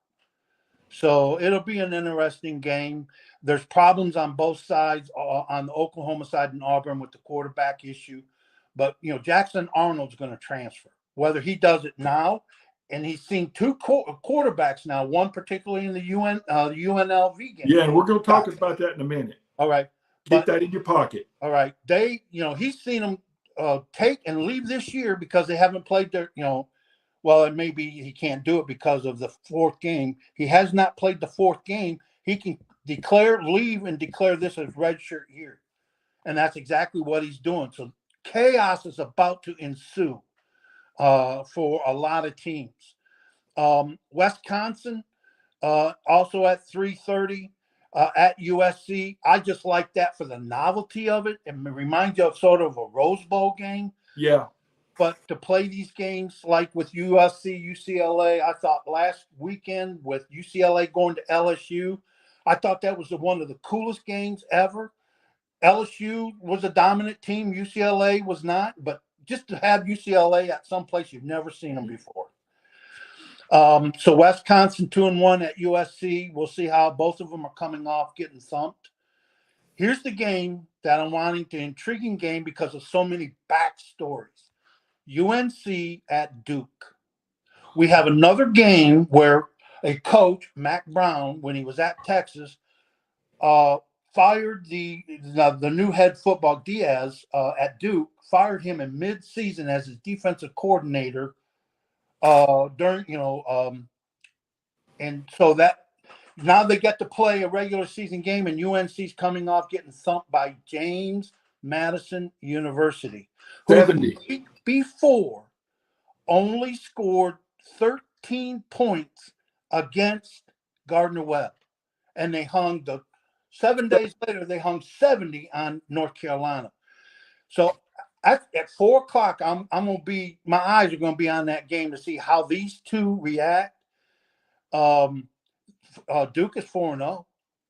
So it'll be an interesting game. There's problems on both sides, on the Oklahoma side and Auburn with the quarterback issue. But, Jackson Arnold's going to transfer. Whether he does it now, and he's seen two quarterbacks now, one particularly in the UNLV game. Yeah, and we're going to talk about that in a minute. All right. Keep that in your pocket. All right. He's seen them take and leave this year because they haven't played their, well, it may be he can't do it because of the fourth game. He has not played the fourth game. He can leave and declare this as redshirt year. And that's exactly what he's doing. So chaos is about to ensue for a lot of teams. Wisconsin, also at 3:30 at USC. I just like that for the novelty of it. It reminds you of sort of a Rose Bowl game. Yeah. But to play these games like with USC, UCLA, I thought last weekend with UCLA going to LSU, I thought that was one of the coolest games ever. LSU was a dominant team. UCLA was not. But just to have UCLA at some place you've never seen them before. So Wisconsin 2-1 at USC. We'll see how both of them are coming off getting thumped. Here's the game that I'm wanting to intriguing game because of so many backstories. UNC at Duke. We have another game where a coach, Mac Brown, when he was at Texas, fired the new head football Diaz at Duke, fired him in mid-season as his defensive coordinator and so that now they get to play a regular season game, and UNC's coming off getting thumped by James Madison University, who 70. the week before only scored 13 points against Gardner-Webb, and they hung 7 days later they hung 70 on North Carolina. So At 4 o'clock, I'm gonna be, my eyes are gonna be on that game to see how these two react. Duke is 4-0,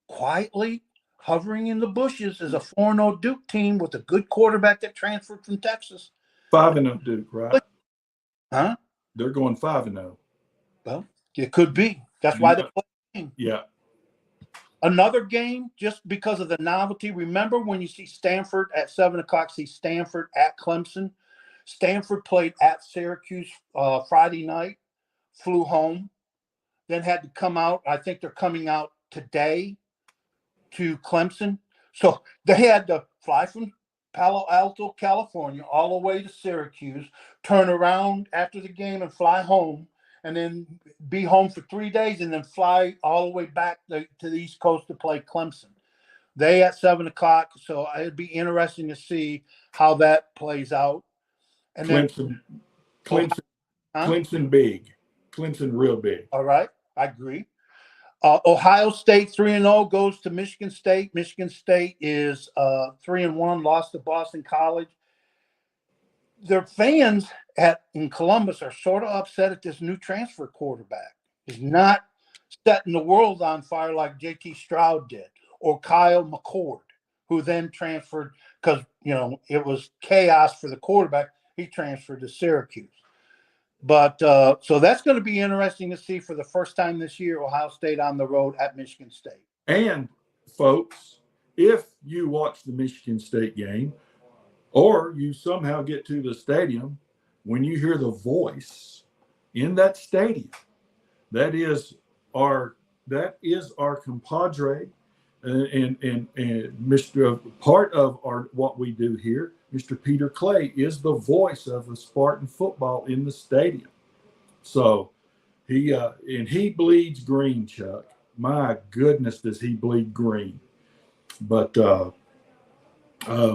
quietly hovering in the bushes as a 4-0 Duke team with a good quarterback that transferred from Texas. 5-0 Duke, right? Huh? They're going 5-0. Well, it could be. That's why they play the game. Yeah. Another game, just because of the novelty. Remember when you see Stanford at 7 o'clock, see Stanford at Clemson. Stanford played at Syracuse Friday night, flew home, then had to come out. I think they're coming out today to Clemson. So they had to fly from Palo Alto, California, all the way to Syracuse, turn around after the game and fly home, and then be home for 3 days and then fly all the way back to the East Coast to play Clemson. They at 7 o'clock. So it'd be interesting to see how that plays out. And Clemson, Clemson, huh? Clemson big. Clemson real big. All right. I agree. Ohio State 3-0 goes to Michigan State. Michigan State is 3-1, lost to Boston College. Their fans in Columbus are sort of upset at this new transfer quarterback. He's not setting the world on fire like JT Stroud did, or Kyle McCord, who then transferred because it was chaos for the quarterback. He transferred to Syracuse. But so that's going to be interesting to see for the first time this year, Ohio State on the road at Michigan State. And folks, if you watch the Michigan State game or you somehow get to the stadium, when you hear the voice in that stadium, that is our compadre and Mr. Part of our what we do here. Mr. Peter Clay is the voice of the Spartan football in the stadium. So he bleeds green, Chuck. My goodness, does he bleed green? But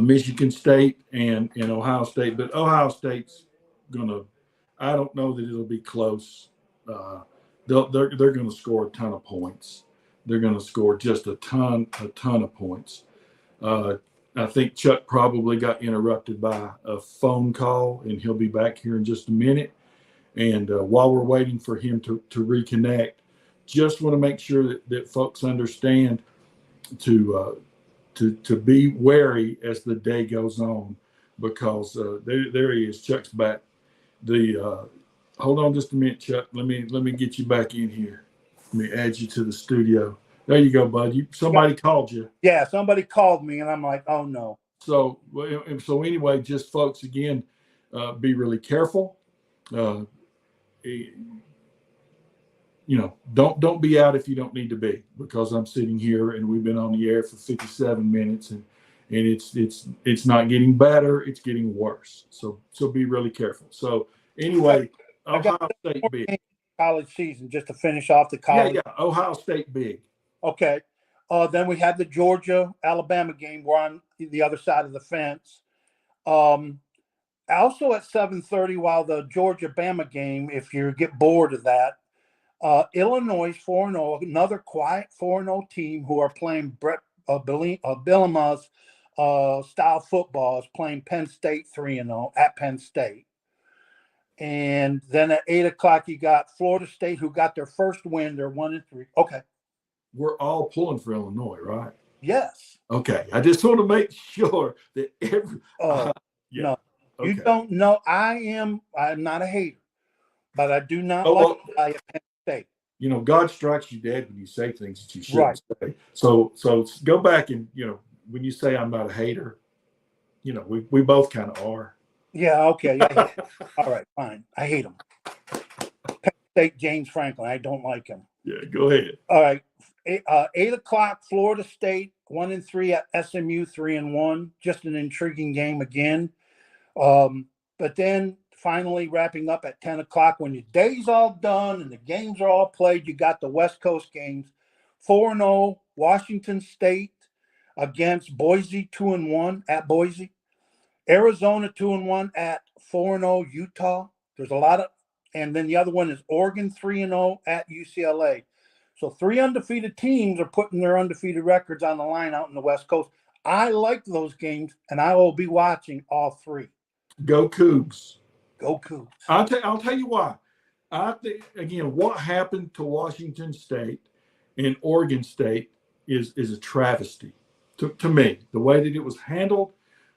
Michigan State and Ohio State, but Ohio State's gonna. I don't know that it'll be close. They're going to score a ton of points. They're going to score just a ton of points. I think Chuck probably got interrupted by a phone call, and he'll be back here in just a minute. And while we're waiting for him to reconnect, just want to make sure that folks understand to be wary as the day goes on, because there he is. Chuck's back. Hold on just a minute, Chuck. Let me get you back in here. Let me add you to the studio. There you go, bud. Somebody called you. Yeah, somebody called me, and I'm like, oh no. So anyway, just folks, again, be really careful. Don't be out if you don't need to be, because I'm sitting here and we've been on the air for 57 minutes and it's not getting better, it's getting worse. So be really careful. So anyway, Ohio State big. College season, just to finish off the college. Yeah, Ohio State big. Okay. Then we had the Georgia-Alabama game. We're on the other side of the fence. Also at 7:30, while the Georgia-Bama game, if you get bored of that, Illinois 4-0, another quiet 4-0 team who are playing Brett Bielema's style football, is playing Penn State 3-0 at Penn State. And then at 8 o'clock, you got Florida State, who got their first win. They're 1-3. Okay. We're all pulling for Illinois, right? Yes. Okay. I just want to make sure that No, okay. You don't know. I'm not a hater, but I do not like Penn State. God strikes you dead when you say things that you shouldn't say. So go back and, when you say I'm not a hater, we both kind of are. Yeah, okay. Yeah. All right, fine. I hate him. Penn State, James Franklin. I don't like him. Yeah, go ahead. All right. 8 o'clock, Florida State 1-3 at SMU 3-1. Just an intriguing game again. But then finally wrapping up at 10 o'clock, when your day's all done and the games are all played, you got the West Coast games. 4-0 Washington State against Boise, 2-1 at Boise. Arizona 2-1 at 4-0 Utah. There's a lot of, and then the other one is Oregon 3-0 at UCLA. So 3 undefeated teams are putting their undefeated records on the line out in the West Coast. I like those games, and I will be watching all 3. Go Cougs. Go Cougs. I'll tell you why. I think again, what happened to Washington State and Oregon State is a travesty to me. The way that it was handled,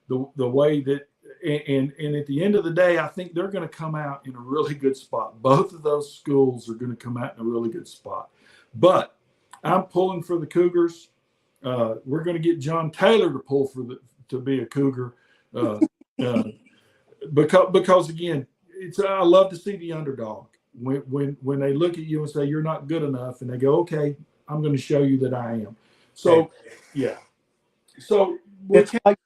the way that and at the end of the day, I think they're going to come out in a really good spot. Both of those schools are going to come out in a really good spot. But I'm pulling for the Cougars. We're going to get John Taylor to pull to be a Cougar. Because again, I love to see the underdog when they look at you and say you're not good enough, and they go, okay, I'm going to show you that I am. So yeah, so it's like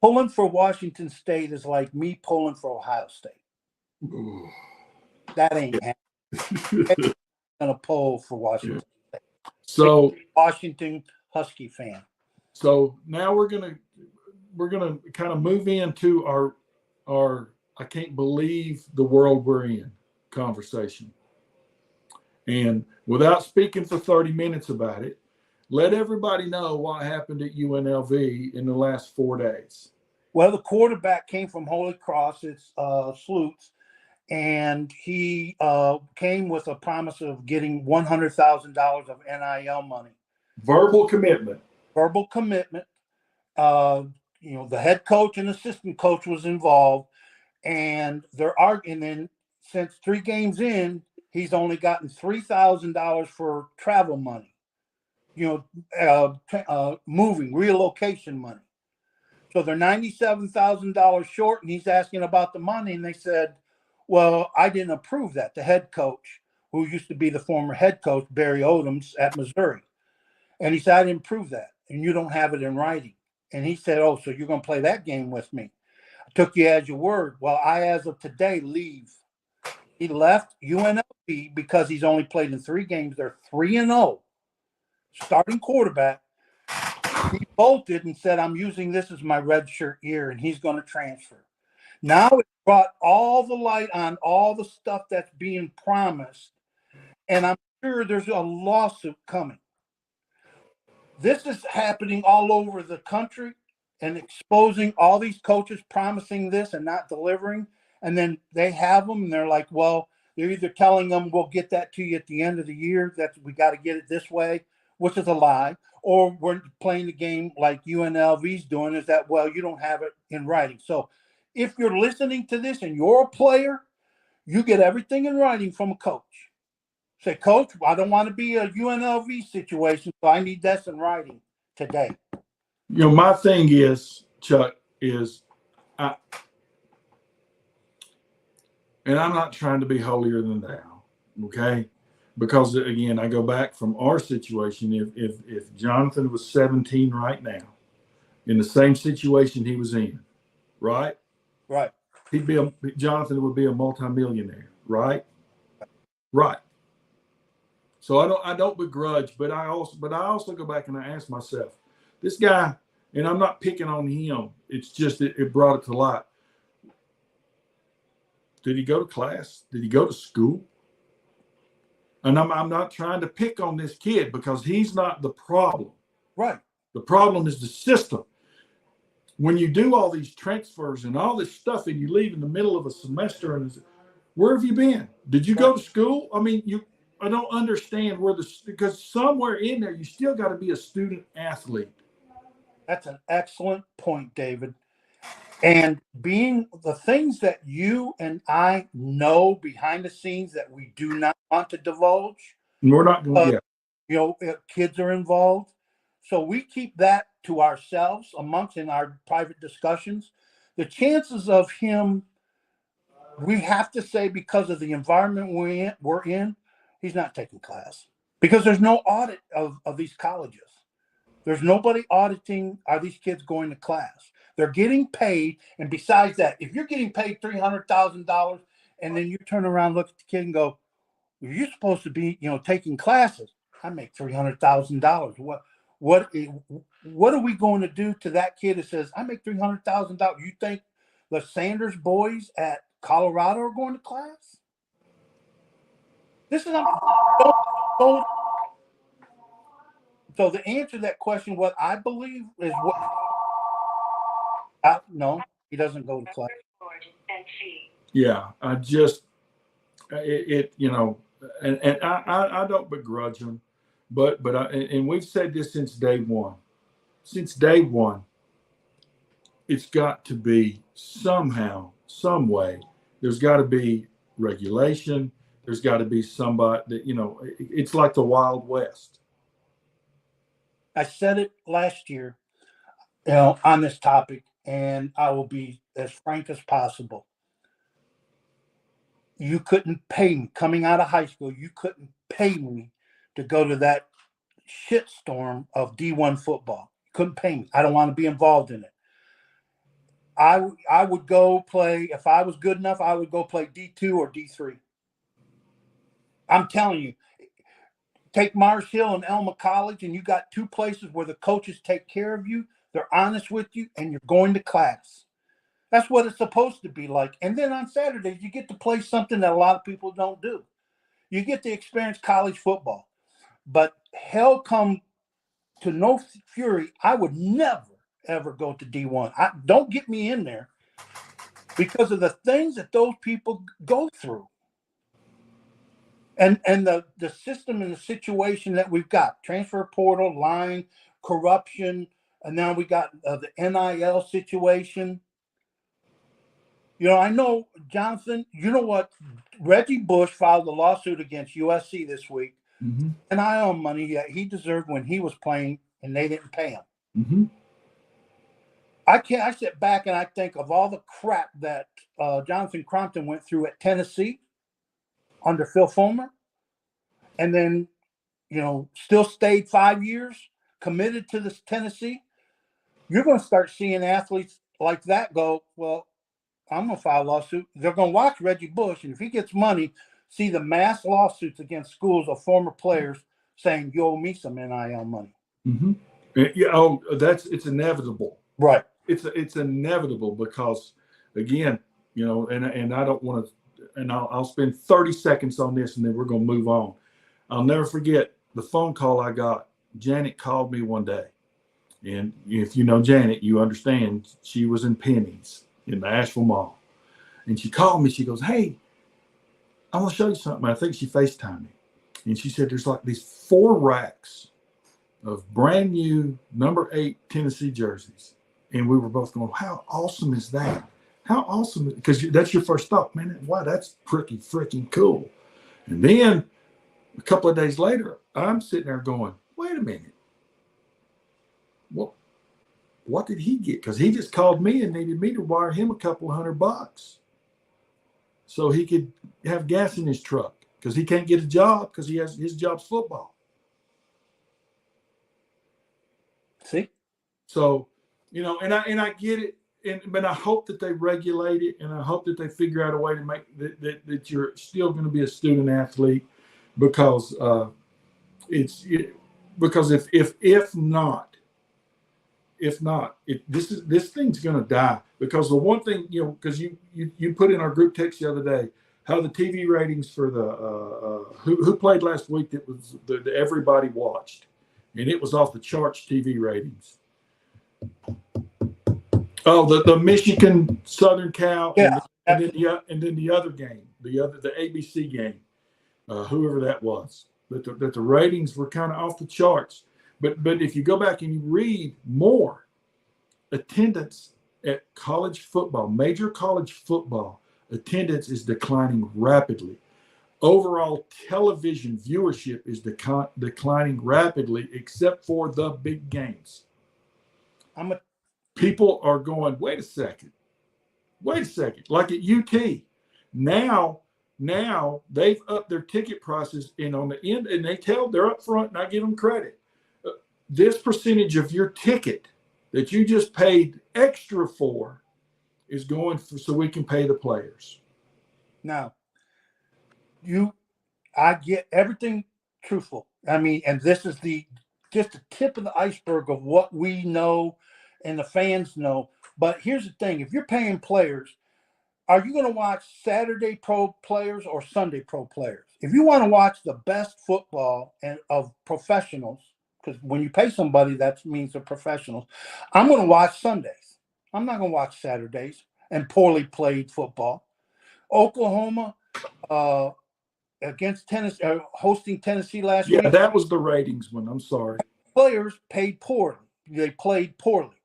pulling for Washington State is like me pulling for Ohio State. That ain't happening. Gonna pull for Washington State. So Washington Husky fan. So now we're gonna kind of move into our I can't believe the world we're in conversation. And without speaking for 30 minutes about it, let everybody know what happened at UNLV in the last 4 days. Well, the quarterback came from Holy Cross. It's Sleuths, and he came with a promise of getting $100,000 of NIL money. Verbal commitment. The head coach and assistant coach was involved, and they're arguing. And since 3 games in, he's only gotten $3,000 for travel money. Moving, relocation money. So they're $97,000 short, and he's asking about the money. And they said, well, I didn't approve that. The head coach, who used to be the former head coach, Barry Odoms at Missouri. And he said, I didn't prove that, and you don't have it in writing. And he said, oh, so you're going to play that game with me? I took you as your word. Well, I, as of today, leave. He left UNLV because he's only played in 3 games. They're 3-0. Starting quarterback. He bolted and said, I'm using this as my redshirt year, and he's going to transfer. Now it brought all the light on all the stuff that's being promised, and I'm sure there's a lawsuit coming. This is happening all over the country and exposing all these coaches promising this and not delivering. And then they have them and they're like, well, they're either telling them we'll get that to you at the end of the year, that we got to get it this way, which is a lie. Or we're playing the game like UNLV's doing, is that, well, you don't have it in writing. So if you're listening to this and you're a player, you get everything in writing from a coach. Say, coach, I don't want to be a UNLV situation, so I need this in writing today. My thing is, Chuck, and I'm not trying to be holier than thou, okay? Because again, I go back from our situation. If Jonathan was 17 right now, in the same situation he was in, right? Right. Jonathan would be a multimillionaire, right? Right. So I don't begrudge, but I also go back and I ask myself, this guy, and I'm not picking on him. It's just it brought it to light. Did he go to class? Did he go to school? And I'm not trying to pick on this kid because he's not the problem. Right. The problem is the system. When you do all these transfers and all this stuff and you leave in the middle of a semester, and where have you been? Did you go to school? I mean, I don't understand because somewhere in there, you still got to be a student athlete. That's an excellent point, David. And being the things that you and I know behind the scenes that we do not want to divulge. We're not going to. Kids are involved. So we keep that to ourselves in our private discussions. The chances of him, we have to say, because of the environment we're in, he's not taking class. Because there's no audit of these colleges. There's nobody auditing, are these kids going to class? They're getting paid. And besides that, if you're getting paid $300,000 and then you turn around, look at the kid and go, you're supposed to be, taking classes. I make $300,000. What are we going to do to that kid that says, I make $300,000? You think the Sanders boys at Colorado are going to class? This is not. So the answer to that question, what I believe is no, he doesn't go to class. Yeah, I just you know, and I don't begrudge them, but and we've said this since day one. Since day one, it's got to be somehow, some way. There's got to be regulation. There's got to be somebody that it's like the Wild West. I said it last year, on this topic, and I will be as frank as possible. You couldn't pay me coming out of high school. You couldn't pay me to go to that shitstorm of D1 football. You couldn't pay me. I don't want to be involved in it. I would go play, if I was good enough, I would go play D2 or D3. I'm telling you, take Mars Hill and Elma College, and you got two places where the coaches take care of you. They're honest with you, and you're going to class. That's what it's supposed to be like. And then on Saturdays, you get to play something that a lot of people don't do. You get to experience college football. But hell come to no fury, I would never, ever go to D1. Don't get me in there because of the things that those people go through. And the system and the situation that we've got, transfer portal, line, corruption, and now we got the NIL situation. I know, Jonathan, you know what? Reggie Bush filed a lawsuit against USC this week. Mm-hmm. NIL money that he deserved when he was playing, and they didn't pay him. Mm-hmm. I sit back and I think of all the crap that Jonathan Crompton went through at Tennessee under Phil Fulmer, and then, still stayed 5 years, committed to this Tennessee. You're going to start seeing athletes like that go, well, I'm going to file a lawsuit. They're going to watch Reggie Bush, and if he gets money, see the mass lawsuits against schools of former players saying, you owe me some NIL money. Mm-hmm. It's inevitable. Right. It's inevitable because, again, and I don't want to, and I'll spend 30 seconds on this, and then we're going to move on. I'll never forget the phone call I got. Janet called me one day, and if you know Janet, you understand she was in Penny's in the Asheville Mall, and she called me. She goes, "Hey, I want to show you something." I think she FaceTimed me, and she said, "There's like these 4 racks of brand new number 8 Tennessee jerseys," and we were both going, "How awesome is that? How awesome!" Because that's your first thought, man. Wow, that's pretty freaking cool. And then a couple of days later, I'm sitting there going, "Wait a minute, what did he get?" Because he just called me and needed me to wire him a couple of $100 so he could have gas in his truck because he can't get a job because his job's football. See? So, and I get it, but I hope that they regulate it, and I hope that they figure out a way to make that you're still going to be a student athlete, because because if not, this thing's going to die. Because the one thing, because you put in our group text the other day how the TV ratings for the who played last week, that was the everybody watched, and it was off the charts TV ratings. Oh, the Michigan Southern Cal, Yeah, and then the other game, the ABC game, whoever that was, that the ratings were kind of off the charts. But if you go back and you read more, attendance at college football, major college football, attendance is declining rapidly. Overall television viewership is declining rapidly, except for the big games. People are going, wait a second. Like at UT, now they've upped their ticket prices, and on the end, and they're up front, and I give them credit. This percentage of your ticket that you just paid extra for is going so we can pay the players. Now, I get everything truthful. I mean, and this is just the tip of the iceberg of what we know and the fans know. But here's the thing: if you're paying players, are you going to watch Saturday pro players or Sunday pro players? If you want to watch the best football and of professionals, because when you pay somebody, that means they're professionals, I'm going to watch Sundays. I'm not going to watch Saturdays. and poorly played football. Oklahoma against Tennessee, hosting Tennessee last Yeah, week. that was the ratings one. I'm sorry. Players paid poorly. They played poorly.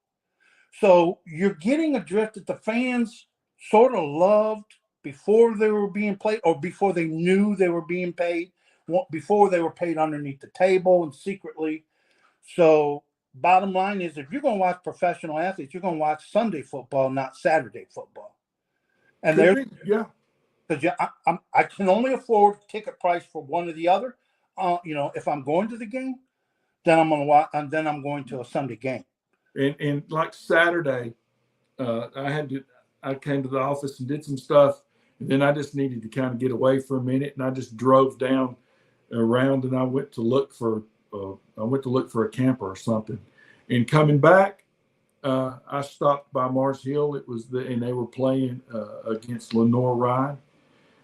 So you're getting a drift that the fans sort of loved before they were being played, or before they knew they were being paid, before they were paid underneath the table and secretly. So bottom line is, if you're going to watch professional athletes, you're going to watch Sunday football, not Saturday football. And Could there's be, yeah. because I can only afford ticket price for one or the other. If I'm going to the game, then I'm going to watch, and then I'm going to a Sunday game. And like Saturday, I came to the office and did some stuff, and then I just needed to kind of get away for a minute, and I just drove down around, and I went to look for a camper or something. And coming back, I stopped by Mars Hill. And they were playing against Lenore Ryan,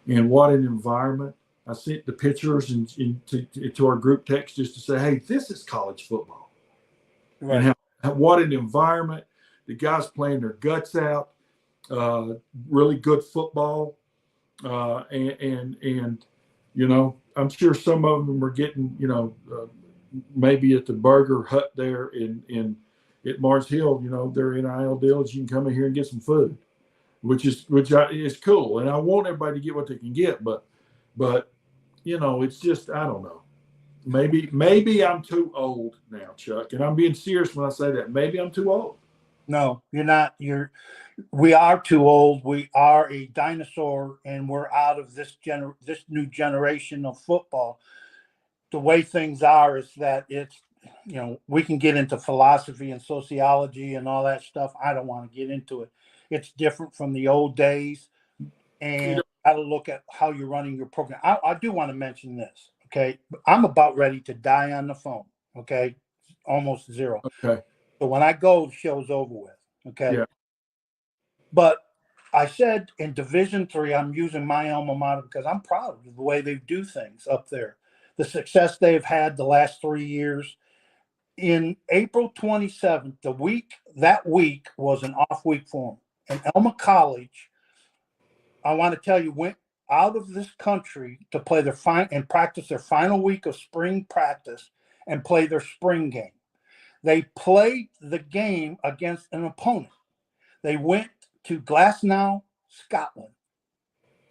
and what an environment! I sent the pictures to our group text just to say, "Hey, this is college football." Right. And what an environment. The guys playing their guts out, really good football. And I'm sure some of them are getting, maybe at the Burger Hut there in at Mars Hill, their NIL deals, you can come in here and get some food, which is cool. And I want everybody to get what they can get, but it's just, I don't know. Maybe I'm too old now, Chuck, and I'm being serious when I say that. Maybe I'm too old. No, you're not. We are too old. We are a dinosaur, and we're out of this new generation of football. The way things are is that it's, we can get into philosophy and sociology and all that stuff. I don't want to get into it. It's different from the old days, and got to look at how you're running your program. I do want to mention this. Okay, I'm about ready to die on the phone. Okay, almost zero. Okay. So when I go, the show's over with. Okay. Yeah. But I said in Division III, I'm using my alma mater because I'm proud of the way they do things up there. The success they've had the last 3 years. In April 27th, that week was an off week for them. And Elma College, I want to tell you, went out of this country to play and practice their final week of spring practice and play their spring game. They played the game against an opponent. They went to Glasgow, Scotland,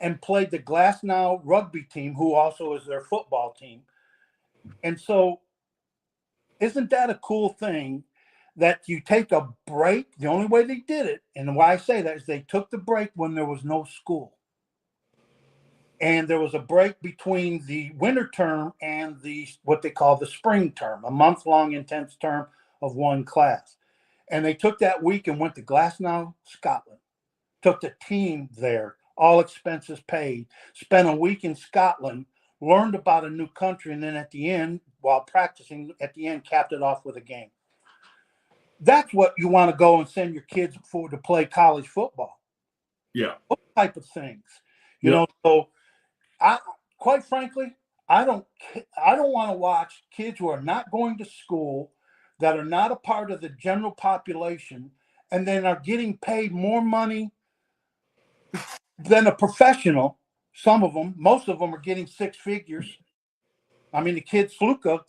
and played the Glasgow rugby team, who also is their football team. And so, isn't that a cool thing that you take a break? The only way they did it, and why I say that is they took the break when there was no school. And there was a break between the winter term and what they call the spring term, a month-long intense term of one class. And they took that week and went to Glasgow, Scotland, took the team there, all expenses paid, spent a week in Scotland, learned about a new country, and then at the end, while practicing, capped it off with a game. That's what you want to go and send your kids to play college football. Yeah. Those type of things. So quite frankly, I don't want to watch kids who are not going to school, that are not a part of the general population, and then are getting paid more money than a professional. Some of them, most of them are getting six figures. I mean, the kid Sluka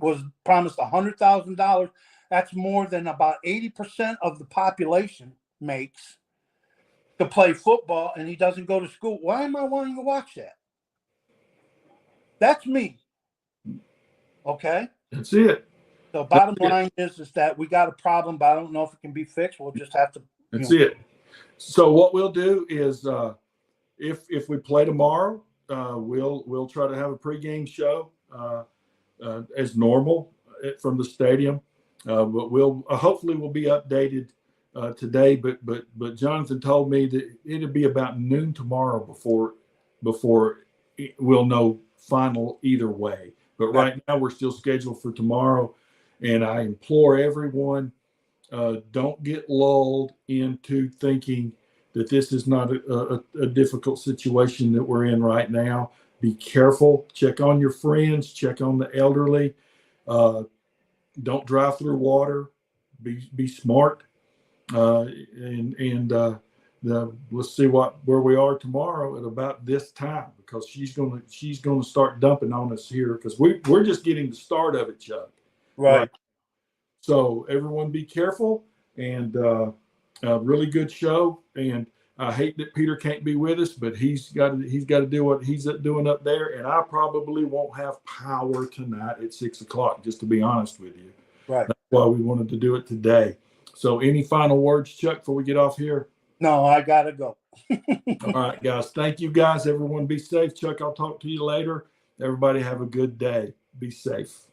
was promised $100,000. That's more than about 80% of the population makes to play football, and he doesn't go to school. Why am I wanting to watch that? That's me. Okay? That's it. So bottom line is that we got a problem, but I don't know if it can be fixed. We'll just have to. That's it. So what we'll do is, if we play tomorrow, we'll try to have a pregame show as normal from the stadium. But we'll hopefully we'll be updated today. But Jonathan told me that it'll be about noon tomorrow before we'll know final either way. But right now we're still scheduled for tomorrow, and I implore everyone, don't get lulled into thinking that this is not a difficult situation that we're in right now. Be careful. Check on your friends. Check on the elderly. Don't drive through water. Be smart. And let's see where we are tomorrow at about this time, because she's gonna start dumping on us here, because we're just getting the start of it, Chuck. Right. So everyone be careful, and a really good show. And I hate that Peter can't be with us, but he's got to do what he's doing up there. And I probably won't have power tonight at 6 o'clock, just to be honest with you. Right. That's why we wanted to do it today. So any final words, Chuck, before we get off here? No, I gotta go. All right, guys. Thank you, guys. Everyone be safe. Chuck, I'll talk to you later. Everybody have a good day. Be safe.